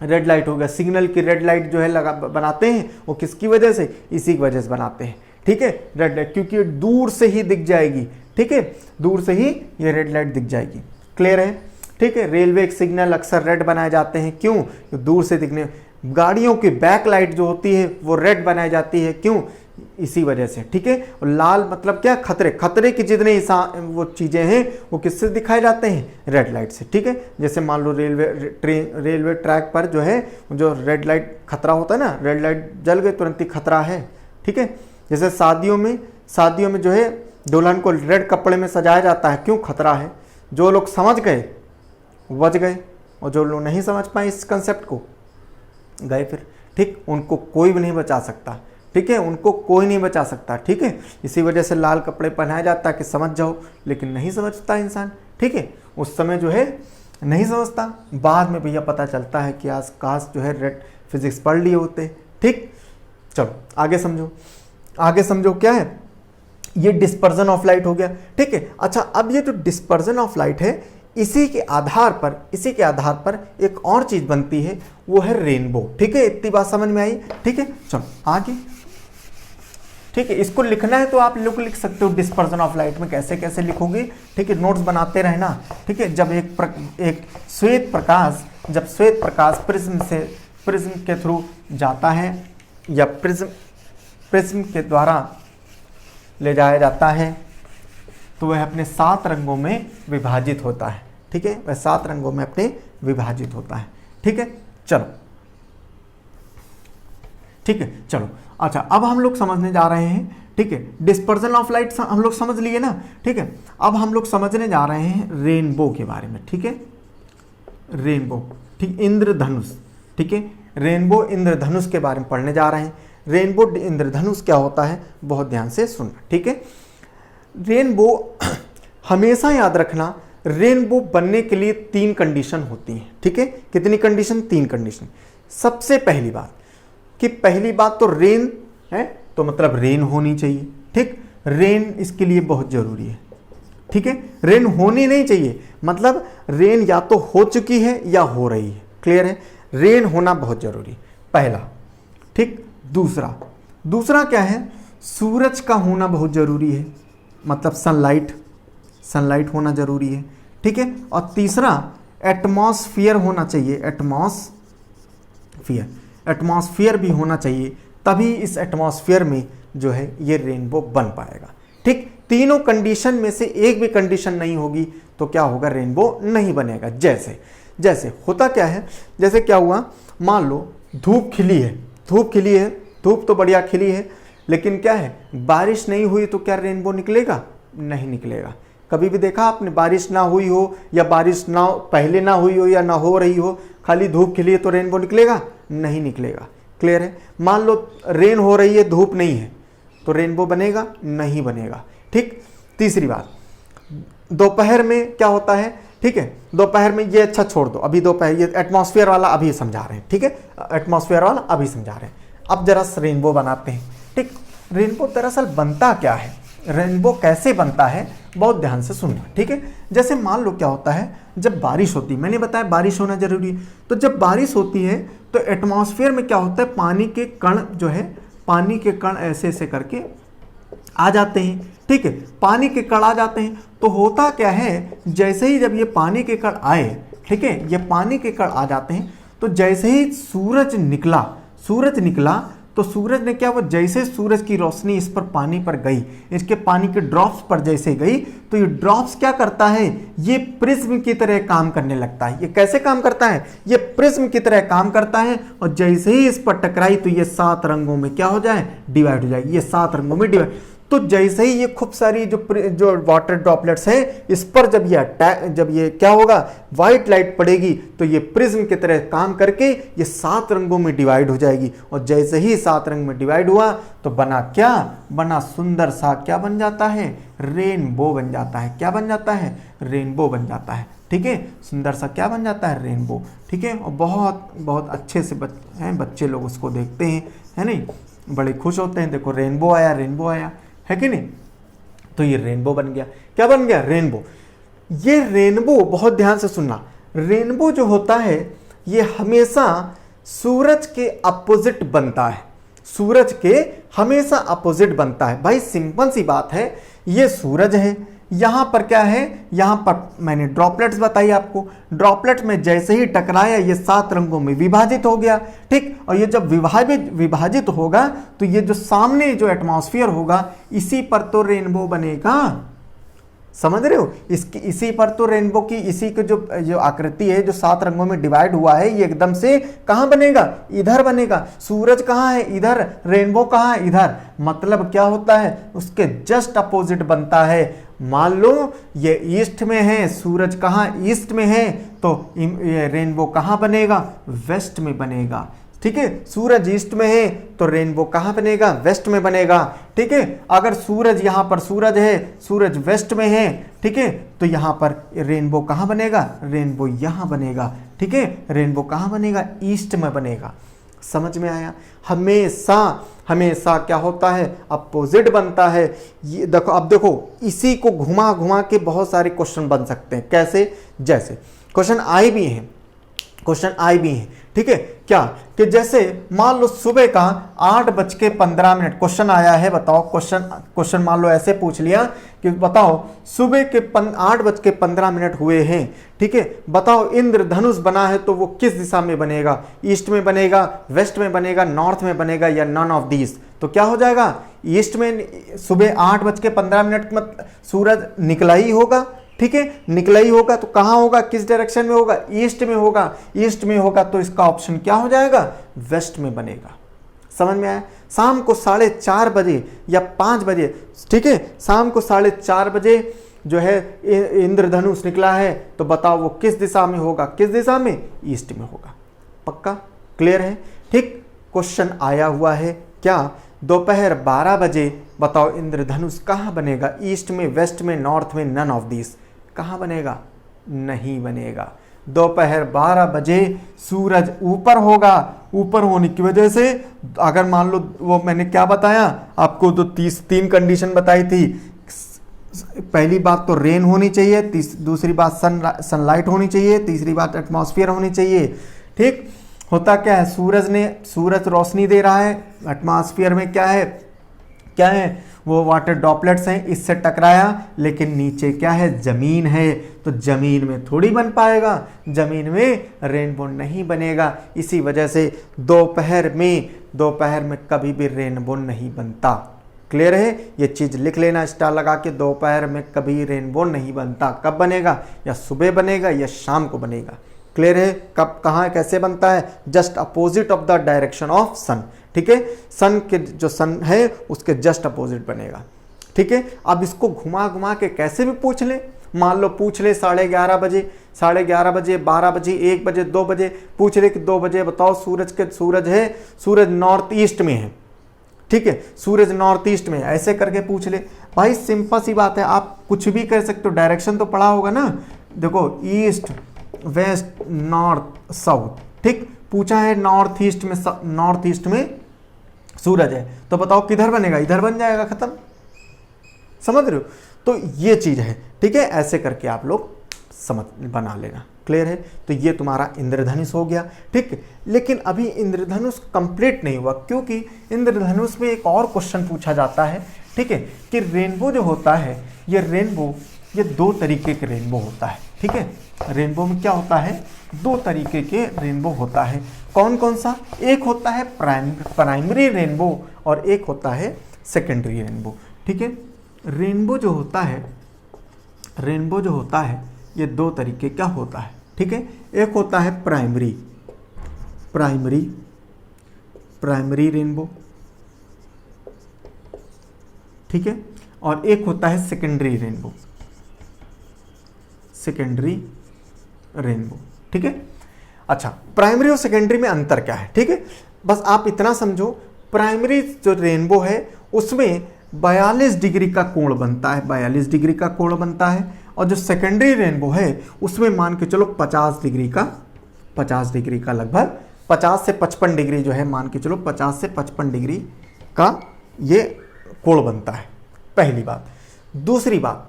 रेड लाइट हो गया, सिग्नल की रेड लाइट जो है बनाते हैं, वो किसकी वजह से, इसी की वजह से बनाते हैं, ठीक है, रेड लाइट, क्योंकि दूर से ही दिख जाएगी, ठीक है, दूर से ही ये रेड लाइट दिख जाएगी। क्लियर है, ठीक है। रेलवे सिग्नल अक्सर रेड बनाए जाते हैं, क्यों, दूर से दिखने। गाड़ियों की बैक लाइट जो होती है वो रेड बनाई जाती है, क्यों, इसी वजह से, ठीक है। और लाल मतलब क्या, खतरे, खतरे की जितने वो चीज़ें हैं वो किससे दिखाए जाते हैं, रेड लाइट से, ठीक है। जैसे मान लो रेलवे ट्रैक पर जो है, जो रेड लाइट खतरा होता है ना, रेड लाइट जल गई तुरंत ही खतरा है, ठीक है। जैसे शादियों में जो है दुल्हन को रेड कपड़े में सजाया जाता है, क्यों, खतरा है। जो लोग समझ गए बच गए, और जो लोग नहीं समझ पाए इस कंसेप्ट को गए फिर, ठीक। उनको कोई भी नहीं बचा सकता, ठीक है, उनको कोई नहीं बचा सकता, ठीक है। इसी वजह से लाल कपड़े पहनाया जाता है कि समझ जाओ, लेकिन नहीं समझता इंसान, ठीक है। उस समय जो है नहीं समझता, बाद में भैया पता चलता है कि आज काश जो है रेड फिजिक्स पढ़ लिए होते, ठीक। चलो आगे समझो क्या है, ये डिस्पर्जन ऑफ लाइट हो गया, ठीक है। अच्छा, अब ये जो डिस्पर्जन ऑफ लाइट है, इसी के आधार पर एक और चीज बनती है, वो है रेनबो, ठीक है। इतनी बात समझ में आई, ठीक है। चलो आगे, ठीक है। इसको लिखना है तो आप लोग लिख सकते हो डिस्पर्जन ऑफ लाइट में, कैसे कैसे लिखोगे, ठीक है, नोट्स बनाते रहना, ठीक है। जब एक श्वेत प्रकाश प्रिज्म के थ्रू जाता है, या प्रिज्म के द्वारा ले जाया जाता है, तो वह अपने 7 रंगों में विभाजित होता है, ठीक है। वह 7 रंगों में अपने विभाजित होता है, ठीक है। चलो, ठीक है, चलो। अच्छा, अब हम लोग समझने जा रहे हैं, ठीक है, डिस्पर्जन ऑफ लाइट हम लोग समझ लिए ना, ठीक है। अब हम लोग समझने जा रहे हैं रेनबो के बारे में, ठीक है। रेनबो, ठीक, इंद्रधनुष, ठीक है। रेनबो इंद्रधनुष के बारे में पढ़ने जा रहे हैं। रेनबो इंद्रधनुष क्या होता है, बहुत ध्यान से सुनना, ठीक है। रेनबो हमेशा याद रखना, रेनबो बनने के लिए 3 कंडीशन होती हैं, ठीक है। कितनी कंडीशन, 3 कंडीशन। सबसे पहली बात तो रेन है, तो मतलब रेन होनी चाहिए, ठीक। रेन इसके लिए बहुत जरूरी है, ठीक है। रेन होनी नहीं चाहिए, मतलब रेन या तो हो चुकी है या हो रही है, क्लियर है। रेन होना बहुत जरूरी, पहला, ठीक। दूसरा क्या है, सूरज का होना बहुत जरूरी है, मतलब सनलाइट होना जरूरी है, ठीक है। और तीसरा एटमॉस्फेयर होना चाहिए, एटमॉस्फेयर भी होना चाहिए, तभी इस एटमॉस्फेयर में जो है ये रेनबो बन पाएगा, ठीक। तीनों कंडीशन में से एक भी कंडीशन नहीं होगी तो क्या होगा, रेनबो नहीं बनेगा। जैसे होता क्या है, जैसे क्या हुआ, मान लो धूप खिली है, धूप तो बढ़िया खिली है, लेकिन क्या है, बारिश नहीं हुई तो क्या रेनबो निकलेगा, नहीं निकलेगा। कभी भी देखा आपने, बारिश ना हुई हो, या बारिश ना पहले ना हुई हो या ना हो रही हो, खाली धूप खिली है तो रेनबो निकलेगा, नहीं निकलेगा, क्लियर है। मान लो रेन हो रही है, धूप नहीं है, तो रेनबो बनेगा, नहीं बनेगा, ठीक। तीसरी बात, दोपहर में क्या होता है, ठीक है। दोपहर में ये अच्छा छोड़ दो, अभी दोपहर ये एटमॉस्फेयर वाला अभी समझा रहे हैं, ठीक है, एटमॉस्फेयर वाला अभी समझा रहे हैं। अब जरा रेनबो बनाते हैं, ठीक। रेनबो दरअसल बनता क्या है, रेनबो कैसे बनता है, बहुत ध्यान से सुनना, ठीक है। जैसे मान लो क्या होता है, जब बारिश होती है, मैंने बताया बारिश होना जरूरी है, तो जब बारिश होती है तो एटमॉस्फेयर में क्या होता है, पानी के कण ऐसे ऐसे करके आ जाते हैं, ठीक है। पानी के कण आ जाते हैं, तो होता क्या है, जैसे ही जब ये पानी के कण आए, ठीक है, ये पानी के कण आ जाते हैं, तो जैसे ही सूरज निकला, तो सूरज ने क्या, वो जैसे सूरज की रोशनी इस पर पानी पर गई, इसके पानी के ड्रॉप्स पर जैसे गई, तो ये ड्रॉप्स क्या करता है, ये प्रिज्म की तरह काम करने लगता है। ये कैसे काम करता है, ये प्रिज्म की तरह काम करता है, और जैसे ही इस पर टकराई तो ये 7 रंगों में क्या हो जाए, डिवाइड हो जाएगी, ये 7 रंगों में डिवाइड। तो जैसे ही ये खूब सारी जो वाटर ड्रॉपलेट्स हैं, इस पर जब ये क्या होगा, व्हाइट लाइट पड़ेगी, तो ये प्रिज्म की तरह काम करके ये 7 रंगों में डिवाइड हो जाएगी। और जैसे ही 7 रंग में डिवाइड हुआ तो बना सुंदर सा क्या बन जाता है, रेनबो बन जाता है। क्या बन जाता है, रेनबो बन जाता है, ठीक है। सुंदर सा क्या बन जाता है, रेनबो, ठीक है। और बहुत बहुत अच्छे से बच्चे लोग उसको देखते हैं, है नहीं, बड़े खुश होते हैं, देखो रेनबो आया, है कि नहीं। तो ये रेनबो बन गया। क्या बन गया, रेनबो। ये रेनबो बहुत ध्यान से सुनना, रेनबो जो होता है ये हमेशा सूरज के अपोजिट बनता है, सूरज के हमेशा अपोजिट बनता है। भाई सिंपल सी बात है, ये सूरज है, यहां पर क्या है, यहां पर मैंने ड्रॉपलेट्स बताई आपको, ड्रॉपलेट में जैसे ही टकराया ये 7 रंगों में विभाजित हो गया, ठीक। और ये जब विभाजित होगा तो ये जो सामने जो एटमॉस्फेयर होगा इसी पर तो रेनबो बनेगा, समझ रहे हो। इसकी इसी पर तो रेनबो की इसी की जो आकृति है जो 7 रंगों में डिवाइड हुआ है ये एकदम से कहां बनेगा, इधर बनेगा। सूरज कहां है, इधर, रेनबो कहां है, इधर। मतलब क्या होता है, उसके जस्ट अपोजिट बनता है। मान लो ये ईस्ट में है, सूरज कहां, ईस्ट में है, तो ये रेनबो कहां बनेगा, वेस्ट में बनेगा, ठीक है। सूरज ईस्ट में है तो रेनबो कहां बनेगा, वेस्ट में बनेगा, ठीक है। अगर सूरज यहां पर सूरज है, सूरज वेस्ट में है, ठीक है, तो यहां पर रेनबो कहां बनेगा, रेनबो यहां बनेगा, ठीक है। रेनबो कहां बनेगा, ईस्ट में बनेगा। समझ में आया। हमेशा हमेशा क्या होता है, अपोजिट बनता है। ये देखो, अब देखो इसी को घुमा घुमा के बहुत सारे क्वेश्चन बन सकते हैं। कैसे, जैसे क्वेश्चन आए भी हैं, ठीक है। क्या कि जैसे मान लो सुबह का 8:15 क्वेश्चन आया है, बताओ। क्वेश्चन मान लो ऐसे पूछ लिया कि बताओ सुबह के 8:15 हुए हैं, ठीक है। बताओ इंद्रधनुष बना है तो वो किस दिशा में बनेगा, ईस्ट में बनेगा, वेस्ट में बनेगा, नॉर्थ में बनेगा, या नन ऑफ दीज। तो क्या हो जाएगा, ईस्ट में सुबह 8:15 मतलब सूरज निकला ही होगा, ठीक है। निकला ही होगा तो कहां होगा, किस डायरेक्शन में होगा, ईस्ट में होगा। ईस्ट में होगा तो इसका ऑप्शन क्या हो जाएगा, वेस्ट में बनेगा। समझ में आया। शाम को 4:30 बजे या 5 बजे, ठीक है, शाम को 4:30 बजे जो है इंद्रधनुष निकला है, तो बताओ वो किस दिशा में होगा, किस दिशा में, ईस्ट में होगा। पक्का क्लियर है, ठीक। क्वेश्चन आया हुआ है क्या, दोपहर 12 बजे बताओ इंद्रधनुष कहां बनेगा, ईस्ट में, वेस्ट में, नॉर्थ में, नन ऑफ दिस। कहां बनेगा, नहीं बनेगा। दोपहर 12 बजे सूरज ऊपर होगा, ऊपर होने की वजह से अगर मान लो वो मैंने क्या बताया आपको, तो 3 कंडीशन बताई थी। पहली बात तो रेन होनी चाहिए, दूसरी बात सनलाइट होनी चाहिए, तीसरी बात एटमॉस्फेयर होनी चाहिए, ठीक। होता क्या है, सूरज रोशनी दे रहा है, एटमॉस्फेयर में क्या है वो वाटर ड्रॉपलेट्स हैं, इससे टकराया, लेकिन नीचे क्या है, जमीन है, तो जमीन में थोड़ी बन पाएगा, जमीन में रेनबो नहीं बनेगा। इसी वजह से दोपहर में कभी भी रेनबो नहीं बनता। क्लियर है, ये चीज लिख लेना स्टार लगा के, दोपहर में कभी रेनबो नहीं बनता। कब बनेगा, या सुबह बनेगा या शाम को बनेगा। क्लियर है, कब, कहाँ, कैसे बनता है, just opposite of the direction of sun, ठीक है। सन के जो सन है उसके जस्ट अपोजिट बनेगा, ठीक है। अब इसको घुमा घुमा के कैसे भी पूछ ले, मान लो पूछ ले 11:30 बजे, 12 बजे, 1 बजे, 2 बजे, पूछ ले कि 2 बजे बताओ सूरज नॉर्थ ईस्ट में है, ठीक है, सूरज नॉर्थ ईस्ट में, ऐसे करके पूछ ले। भाई सिंपल सी बात है, आप कुछ भी कर सकते हो, डायरेक्शन तो पढ़ा होगा ना। देखो ईस्ट, वेस्ट, नॉर्थ, साउथ, ठीक। पूछा है नॉर्थ ईस्ट में सूरज है, तो बताओ किधर बनेगा, इधर बन जाएगा, खत्म। समझ रहे हो, तो ये चीज है, ठीक है। ऐसे करके आप लोग समझ बना लेना। क्लियर है, तो ये तुम्हारा इंद्रधनुष हो गया, ठीक। लेकिन अभी इंद्रधनुष कंप्लीट नहीं हुआ, क्योंकि इंद्रधनुष में एक और क्वेश्चन पूछा जाता है, ठीक है, कि रेनबो जो होता है, ये 2 तरीके के रेनबो होता है, ठीक है। रेनबो में क्या होता है, 2 तरीके के रेनबो होता है। कौन कौन सा, एक होता है प्राइमरी रेनबो और एक होता है सेकेंडरी रेनबो, ठीक है। रेनबो जो होता है ये 2 तरीके का होता है, ठीक है। एक होता है प्राइमरी रेनबो, ठीक है, और एक होता है सेकेंडरी रेनबो, ठीक है। अच्छा, प्राइमरी और सेकेंडरी में अंतर क्या है, ठीक है। बस आप इतना समझो, प्राइमरी जो रेनबो है उसमें 42 डिग्री का कोण बनता है, 42 डिग्री का कोण बनता है। और जो सेकेंडरी रेनबो है उसमें मान के चलो 50 डिग्री का लगभग 50 से 55 डिग्री जो है, मान के चलो 50 से 55 डिग्री का ये कोण बनता है, पहली बात। दूसरी बात,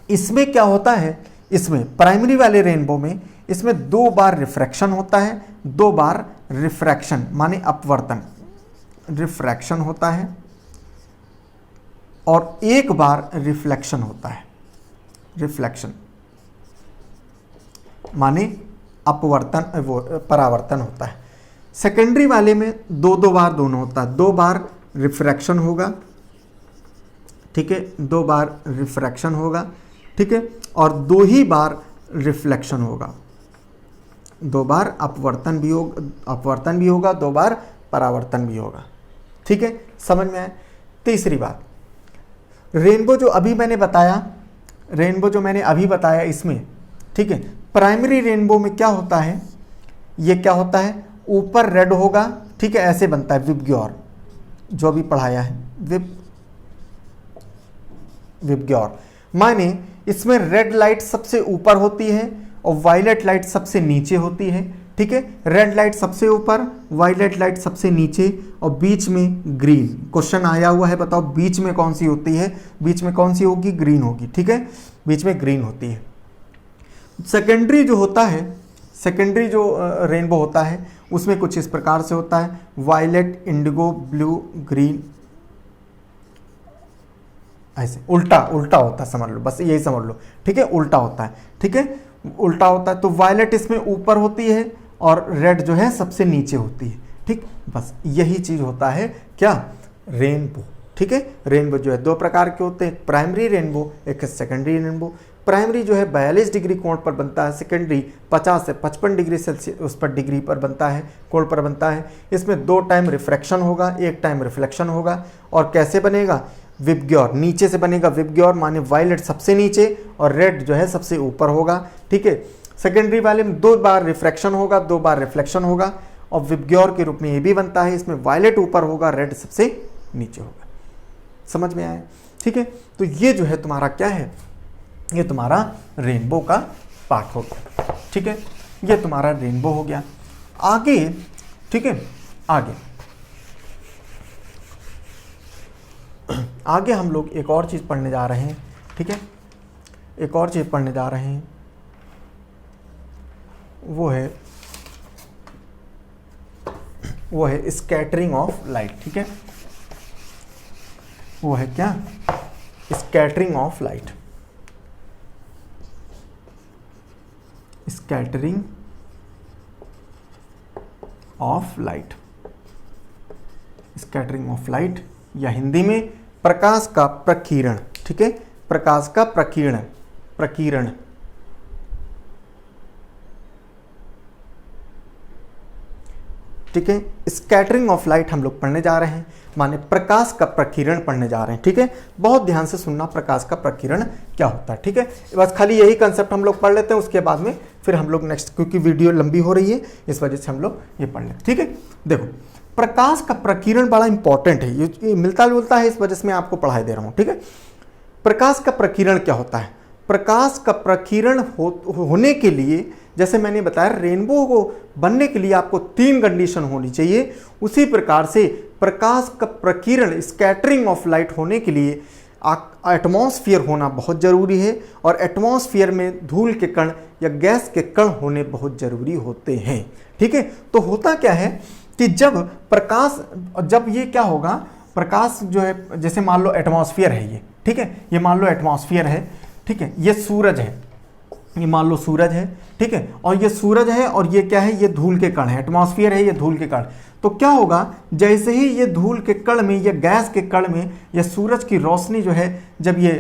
इसमें क्या होता है, इसमें प्राइमरी वाले रेनबो में इसमें 2 बार रिफ्रैक्शन होता है, 2 बार रिफ्रैक्शन माने अपवर्तन, रिफ्रैक्शन होता है, और 1 बार रिफ्लेक्शन होता है, रिफ्लेक्शन माने अपवर्तन परावर्तन होता है। सेकेंडरी वाले में दो दो बार दोनों होता है, 2 बार रिफ्रैक्शन होगा, ठीक है, 2 बार रिफ्रैक्शन होगा, ठीक है, और 2 ही बार रिफ्लेक्शन होगा, 2 बार अपवर्तन भी होगा, 2 बार परावर्तन भी होगा, ठीक है, समझ में आया। तीसरी बात, रेनबो जो मैंने अभी बताया इसमें, ठीक है, प्राइमरी रेनबो में क्या होता है, ये क्या होता है, ऊपर रेड होगा, ठीक है, ऐसे बनता है विबग्योर, जो भी पढ़ाया है विबग्योर, माने इसमें रेड लाइट सबसे ऊपर होती है और वायलेट लाइट सबसे नीचे होती है, ठीक है, रेड लाइट सबसे ऊपर, वायलेट लाइट सबसे नीचे और बीच में ग्रीन। क्वेश्चन आया हुआ है, बताओ बीच में कौन सी होती है, बीच में कौन सी होगी, ग्रीन होगी, ठीक है, बीच में ग्रीन होती है। सेकेंडरी जो रेनबो होता है उसमें कुछ इस प्रकार से होता है, वायलेट, इंडिगो, ब्लू, ग्रीन, ऐसे उल्टा होता है, समझ लो, बस यही समझ लो, ठीक है, उल्टा होता है, ठीक है, उल्टा होता है। तो वायलेट इसमें ऊपर होती है और रेड जो है सबसे नीचे होती है, ठीक, बस यही चीज होता है क्या, रेनबो, ठीक है। रेनबो जो है 2 प्रकार के होते हैं, एक प्राइमरी रेनबो, एक सेकेंडरी रेनबो। प्राइमरी जो है 42 डिग्री कोण पर बनता है, सेकेंडरी 50 से 55 डिग्री सेल्सियस उस पर डिग्री पर बनता है, कोण पर बनता है। इसमें 2 टाइम रिफ्रैक्शन होगा, 1 टाइम रिफ्लेक्शन होगा। और कैसे बनेगा, विबग्योर, नीचे से बनेगा विबग्योर, माने वायलेट सबसे नीचे और रेड जो है सबसे ऊपर होगा, ठीक है। सेकेंडरी वाले में 2 बार रिफ्रैक्शन होगा, 2 बार रिफ्लेक्शन होगा और विबग्योर के रूप में ये भी बनता है, इसमें वायलेट ऊपर होगा, रेड सबसे नीचे होगा। समझ में आया, ठीक है। तो ये जो है तुम्हारा क्या है, ये तुम्हारा रेनबो का पार्ट हो गया, ठीक है, ये तुम्हारा रेनबो हो गया। आगे, ठीक है, आगे हम लोग एक और चीज पढ़ने जा रहे हैं, ठीक है, एक और चीज पढ़ने जा रहे हैं, वो है स्कैटरिंग ऑफ लाइट, ठीक है, वो है क्या, scattering of light, scattering of light, scattering of light या हिंदी में प्रकाश का प्रकीर्ण, ठीक है, प्रकाश का प्रकीर्ण, ठीक है। स्कैटरिंग ऑफ लाइट हम लोग पढ़ने जा रहे हैं, माने प्रकाश का प्रकीर्ण पढ़ने जा रहे हैं, ठीक है। बहुत ध्यान से सुनना, प्रकाश का प्रकीर्ण क्या होता है, ठीक है। बस खाली यही कंसेप्ट हम लोग पढ़ लेते हैं, उसके बाद में फिर हम लोग नेक्स्ट, क्योंकि वीडियो लंबी हो रही है इस वजह से हम लोग ये पढ़ लेते हैं, ठीक है। देखो, प्रकाश का प्रकीर्ण बड़ा इंपॉर्टेंट है, ये मिलता जुलता है, इस वजह से मैं आपको पढ़ाई दे रहा हूं, ठीक है। प्रकाश का प्रकीर्ण क्या होता है, प्रकाश का प्रकीर्ण होने के लिए, जैसे मैंने बताया रेनबो को बनने के लिए आपको 3 कंडीशन होनी चाहिए, उसी प्रकार से प्रकाश का प्रकीर्ण, स्कैटरिंग ऑफ लाइट होने के लिए एटमॉस्फेयर होना बहुत जरूरी है, और एटमॉस्फेयर में धूल के कण या गैस के कण होने बहुत जरूरी होते हैं, ठीक है। तो होता क्या है कि जब ये क्या होगा, प्रकाश जो है, जैसे मान लो एटमॉस्फेयर है ये, ठीक है, ये मान लो एटमॉस्फेयर है, ठीक है, ये सूरज है, ये मान लो सूरज है, ठीक है, और ये सूरज है और ये क्या है, ये धूल के कण है, एटमॉस्फेयर है, ये धूल के कण। तो क्या होगा, जैसे ही ये धूल के कण में या गैस के कण में या सूरज की रोशनी जो है जब ये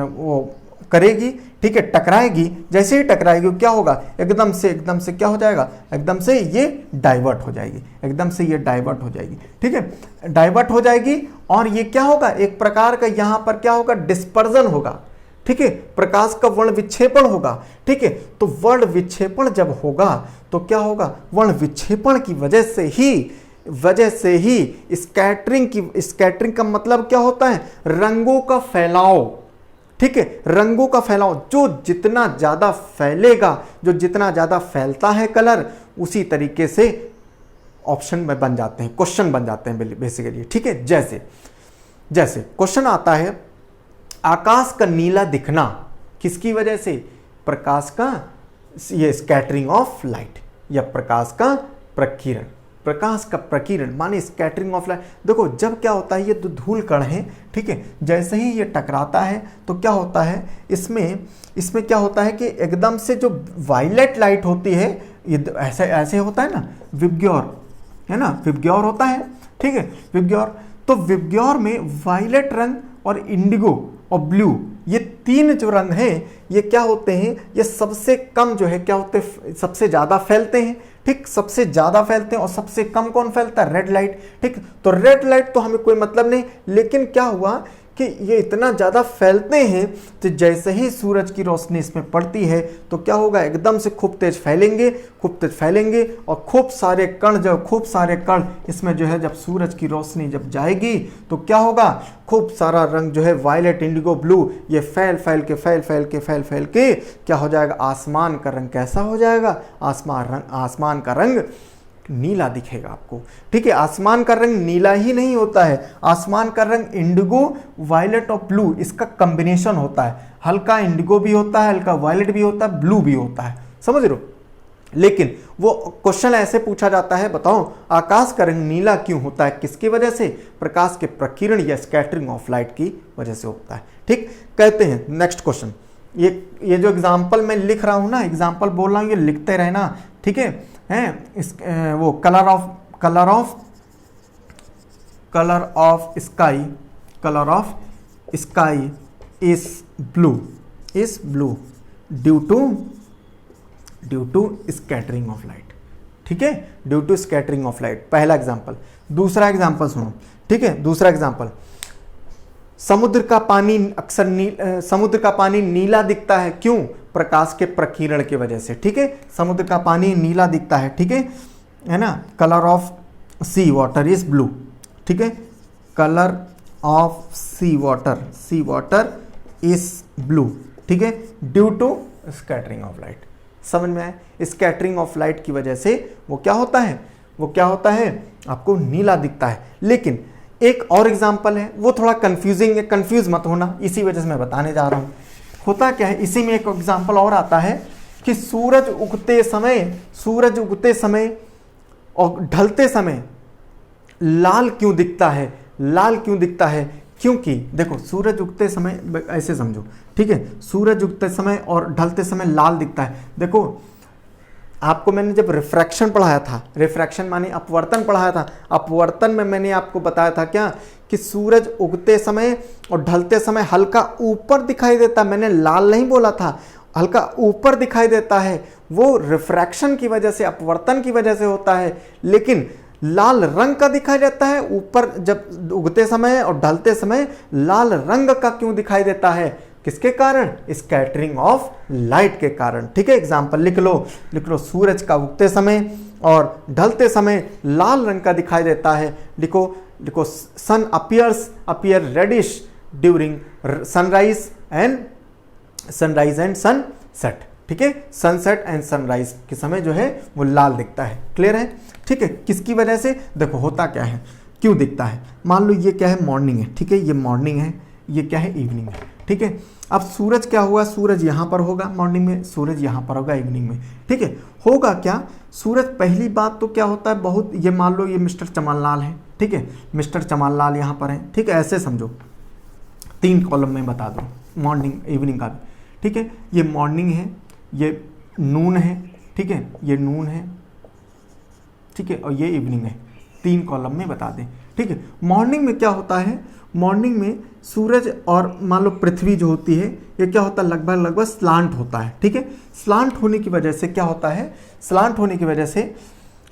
वो करेगी, ठीक है, टकराएगी, जैसे ही टकराएगी क्या होगा, एकदम से क्या हो जाएगा, एकदम से ये डाइवर्ट हो जाएगी, एकदम से ये डाइवर्ट हो जाएगी, ठीक है, डाइवर्ट हो जाएगी। और ये क्या होगा, एक प्रकार का यहां पर क्या होगा, डिस्पर्जन होगा, ठीक है, प्रकाश का वर्ण विक्षेपण होगा, ठीक है। तो वर्ण विक्षेपण जब होगा तो क्या होगा, वर्ण विक्षेपण की वजह से ही स्कैटरिंग का मतलब क्या होता है, रंगों का फैलाव, ठीक है, रंगों का फैलाव, जो जितना ज्यादा फैलेगा, जो जितना ज्यादा फैलता है कलर, उसी तरीके से ऑप्शन में बन जाते हैं, क्वेश्चन बन जाते हैं बेसिकली, ठीक है। जैसे क्वेश्चन आता है, आकाश का नीला दिखना किसकी वजह से, प्रकाश का ये स्कैटरिंग ऑफ लाइट या प्रकाश का प्रकीर्ण, प्रकाश का प्रकीर्ण माने स्कैटरिंग ऑफ लाइट। देखो जब क्या होता है, ये दो धूल कण हैं, ठीक है, जैसे ही ये टकराता है तो क्या होता है, इसमें क्या होता है कि एकदम से जो वायलेट लाइट होती है, ये ऐसे ऐसे होता है ना, विबग्योर है ना, विबग्योर होता है, ठीक है, विबग्योर। तो विबग्योर में वायलेट रंग और इंडिगो और ब्लू, ये तीन जो रंग हैं ये क्या होते हैं, ये सबसे कम जो है क्या होते हैं, सबसे ज़्यादा फैलते हैं, ठीक, सबसे ज़्यादा फैलते हैं। और सबसे कम कौन फैलता है, रेड लाइट, ठीक। तो रेड लाइट तो हमें कोई मतलब नहीं, लेकिन क्या हुआ कि ये इतना ज़्यादा फैलते हैं तो जैसे ही सूरज की रोशनी इसमें पड़ती है तो क्या होगा, एकदम से खूब तेज फैलेंगे और खूब सारे कण इसमें जो है, जब सूरज की रोशनी जब जाएगी तो क्या होगा, खूब सारा रंग जो है वायलेट, इंडिगो, ब्लू, ये फैल के क्या हो जाएगा, आसमान का रंग कैसा हो जाएगा, आसमान का रंग नीला दिखेगा आपको, ठीक है। आसमान का रंग नीला ही नहीं होता है, आसमान का रंग इंडिगो, वायलेट और ब्लू, इसका कॉम्बिनेशन होता है। हल्का इंडिगो भी होता है, हल्का वायलेट भी होता है, ब्लू भी होता है, समझ रहे हो। लेकिन वो क्वेश्चन ऐसे पूछा जाता है, बताओ आकाश का रंग नीला क्यों होता है, किसकी वजह से, प्रकाश के प्रकीर्ण या स्कैटरिंग ऑफ लाइट की वजह से होता है, ठीक। कहते हैं नेक्स्ट क्वेश्चन, ये जो एग्जाम्पल मैं लिख रहा हूं ना, एग्जाम्पल बोल रहा हूं, ये लिखते रहना, ठीक है। इस वो colour of sky is blue due to scattering of light, ठीक है, due to scattering of light, पहला एग्जाम्पल। दूसरा एग्जाम्पल सुनो, ठीक है, दूसरा एग्जाम्पल, समुद्र का पानी नीला दिखता है, क्यों, प्रकाश के प्रकीर्ण की वजह से, ठीक है। समुद्र का पानी नीला दिखता है, ठीक है ना। Colour of sea water is blue, ठीक है, colour of sea water is blue, ठीक है, due to scattering of light. समझ में आए, स्कैटरिंग ऑफ लाइट की वजह से वो क्या होता है, आपको नीला दिखता है। लेकिन एक और एग्जाम्पल है, वो थोड़ा कंफ्यूजिंग है, कंफ्यूज मत होना, इसी वजह से मैं बताने जा रहा हूं। होता क्या है, इसी में एक एग्जाम्पल और आता है कि सूरज उगते समय और ढलते समय लाल क्यों दिखता है, क्योंकि देखो सूरज उगते समय, ऐसे समझो, ठीक है, सूरज उगते समय और ढलते समय लाल दिखता है। देखो आपको मैंने जब रिफ्रैक्शन पढ़ाया था, रिफ्रैक्शन माने अपवर्तन पढ़ाया था, अपवर्तन में मैंने आपको बताया था क्या, कि सूरज उगते समय और ढलते समय हल्का ऊपर दिखाई देता, मैंने लाल नहीं बोला था, हल्का ऊपर दिखाई देता है, वो रिफ्रैक्शन की वजह से, अपवर्तन की वजह से होता है। लेकिन लाल रंग का दिखाई देता है ऊपर, जब उगते समय और ढलते समय लाल रंग का क्यों दिखाई देता है, किसके कारण, स्कैटरिंग ऑफ लाइट के कारण, ठीक है। एग्जाम्पल लिख लो, सूरज का उगते समय और ढलते समय लाल रंग का दिखाई देता है। लिखो sun appear reddish during sunrise and sunset, ठीक है, सनसेट एंड सनराइज के समय जो है वो लाल दिखता है, क्लियर है, ठीक है। किसकी वजह से, देखो होता क्या है, क्यों दिखता है, मान लो ये क्या है, मॉर्निंग है, ठीक है, ये मॉर्निंग है, ये क्या है, इवनिंग है, ठीक है। अब सूरज क्या हुआ, सूरज यहाँ पर होगा मॉर्निंग में, सूरज यहाँ पर होगा इवनिंग में, ठीक है। होगा क्या, सूरज पहली बात तो क्या होता है, बहुत, ये मान लो ये मिस्टर चमनलाल है, ठीक है, मिस्टर चमनलाल यहाँ पर है, ठीक है, ऐसे समझो, 3 कॉलम में बता दो, मॉर्निंग इवनिंग का भी, ठीक है। ये मॉर्निंग है, ये नून है, ठीक है, ये नून है, ठीक है, और ये इवनिंग है, 3 कॉलम में बता दें, ठीक है। मॉर्निंग में क्या होता है, मॉर्निंग में सूरज और मान लो पृथ्वी जो होती है, ये क्या होता है, लगभग स्लांट होता है, ठीक है। स्लांट होने की वजह से क्या होता है, स्लांट होने की वजह से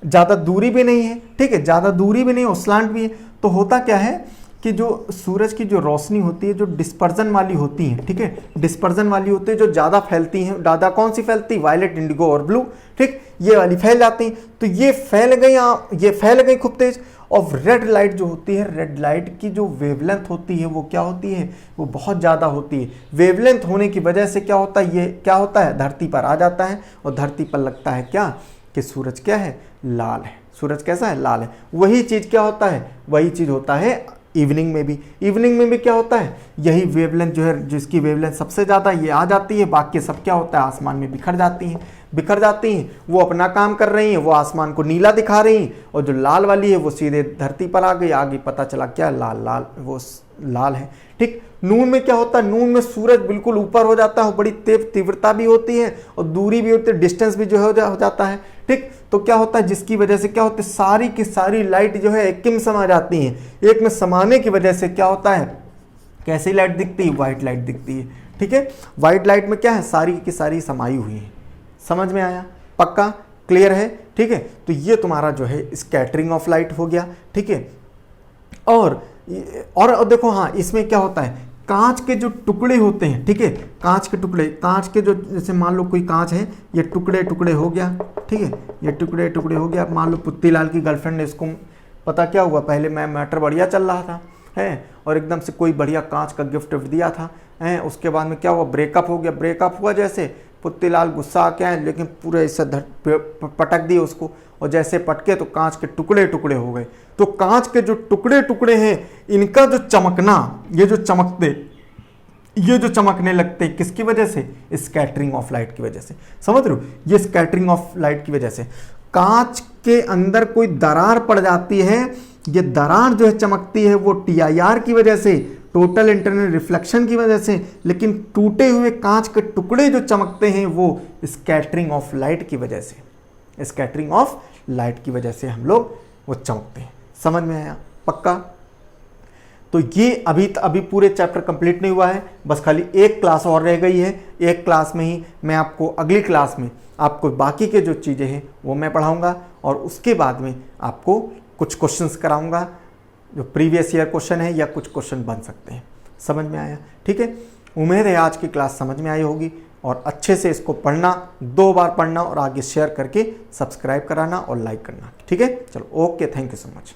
ज़्यादा दूरी भी नहीं है, ठीक है, ज़्यादा दूरी भी नहीं और स्लांट भी है, तो होता क्या है कि जो सूरज की जो रोशनी होती है, जो डिस्पर्जन वाली होती है, ठीक है, डिस्पर्जन वाली होती है, जो ज़्यादा फैलती हैं, ज़्यादा कौन सी फैलती, वायलेट, इंडिगो और ब्लू, ठीक, ये वाली फैल जाती हैं, तो ये फैल गई खूब तेज। और रेड लाइट जो होती है, रेड लाइट की जो वेवलेंथ होती है वो क्या होती है, वो बहुत ज़्यादा होती है। वेवलेंथ होने की वजह से क्या होता है, ये क्या होता है, धरती पर आ जाता है और धरती पर लगता है क्या, कि सूरज क्या है, लाल है, सूरज कैसा है, लाल है। वही चीज़ क्या होता है, वही चीज़ होता है इवनिंग में भी क्या होता है, यही वेवलेंथ जो है, जिसकी वेवलेंथ सबसे ज़्यादा ये आ जाती है, बाकी सब क्या होता है, आसमान में बिखर जाती हैं। बिखर जाती हैं, वो अपना काम कर रही हैं, वो आसमान को नीला दिखा रही हैं, और जो लाल वाली है वो सीधे धरती पर आ गई, आगे पता चला क्या लाल लाल वो लाल है। ठीक, नून में क्या होता है, नून में सूरज बिल्कुल ऊपर हो जाता है, बड़ी तेज तीव्रता भी होती है और दूरी भी होती है, डिस्टेंस भी जो है हो जाता है। ठीक, तो क्या होता है, जिसकी वजह से क्या होता है, सारी की सारी लाइट जो है एक में समा जाती है। एक में समाने की वजह से क्या होता है, कैसी लाइट दिखती है, व्हाइट लाइट दिखती है। ठीक है, व्हाइट लाइट में क्या है, सारी की सारी समाई हुई है। समझ में आया, पक्का क्लियर है। ठीक है, तो ये तुम्हारा जो है स्कैटरिंग ऑफ लाइट हो गया। ठीक है, और देखो हाँ, इसमें क्या होता है, कांच के जो टुकड़े होते हैं, ठीक है, कांच के टुकड़े, कांच के जो, जैसे मान लो कोई कांच है, ये टुकड़े टुकड़े हो गया। ठीक है, ये टुकड़े टुकड़े हो गया। मान लो पुत्तीलाल की गर्लफ्रेंड ने इसको, पता क्या हुआ, पहले मैं मैटर बढ़िया चल रहा था है, और एकदम से कोई बढ़िया कांच का गिफ्ट दिया था है, उसके बाद में क्या हुआ, ब्रेकअप हो गया। ब्रेकअप हुआ जैसे पुत्तीलाल गुस्सा आके आए, लेकिन पूरे ऐसे पटक दिए उसको, और जैसे पटके तो कांच के टुकड़े टुकड़े हो गए। तो कांच के जो टुकड़े टुकड़े हैं, इनका जो चमकना, ये जो चमकने लगते हैं, किसकी वजह से, स्कैटरिंग ऑफ लाइट की वजह से। समझ रहे हो, ये स्कैटरिंग ऑफ लाइट की वजह से। कांच के अंदर कोई दरार पड़ जाती है, ये दरार जो है चमकती है, वो TIR की वजह से, टोटल इंटरनल रिफ्लेक्शन की वजह से, लेकिन टूटे हुए कांच के टुकड़े जो चमकते हैं वो स्कैटरिंग ऑफ लाइट की वजह से, स्कैटरिंग ऑफ लाइट की वजह से हम लोग वो चमकते हैं। समझ में आया, पक्का। तो ये अभी पूरे चैप्टर कंप्लीट नहीं हुआ है, बस खाली एक क्लास और रह गई है। एक क्लास में ही मैं आपको, अगली क्लास में आपको बाकी के जो चीज़ें हैं वो मैं पढ़ाऊंगा, और उसके बाद में आपको कुछ क्वेश्चंस कराऊंगा जो प्रीवियस ईयर क्वेश्चन है, या कुछ क्वेश्चन बन सकते हैं। समझ में आया, ठीक है। उम्मीद है आज की क्लास समझ में आई होगी, और अच्छे से इसको पढ़ना, 2 बार पढ़ना, और आगे शेयर करके सब्सक्राइब कराना और लाइक करना। ठीक है, चलो, okay, thank you so much.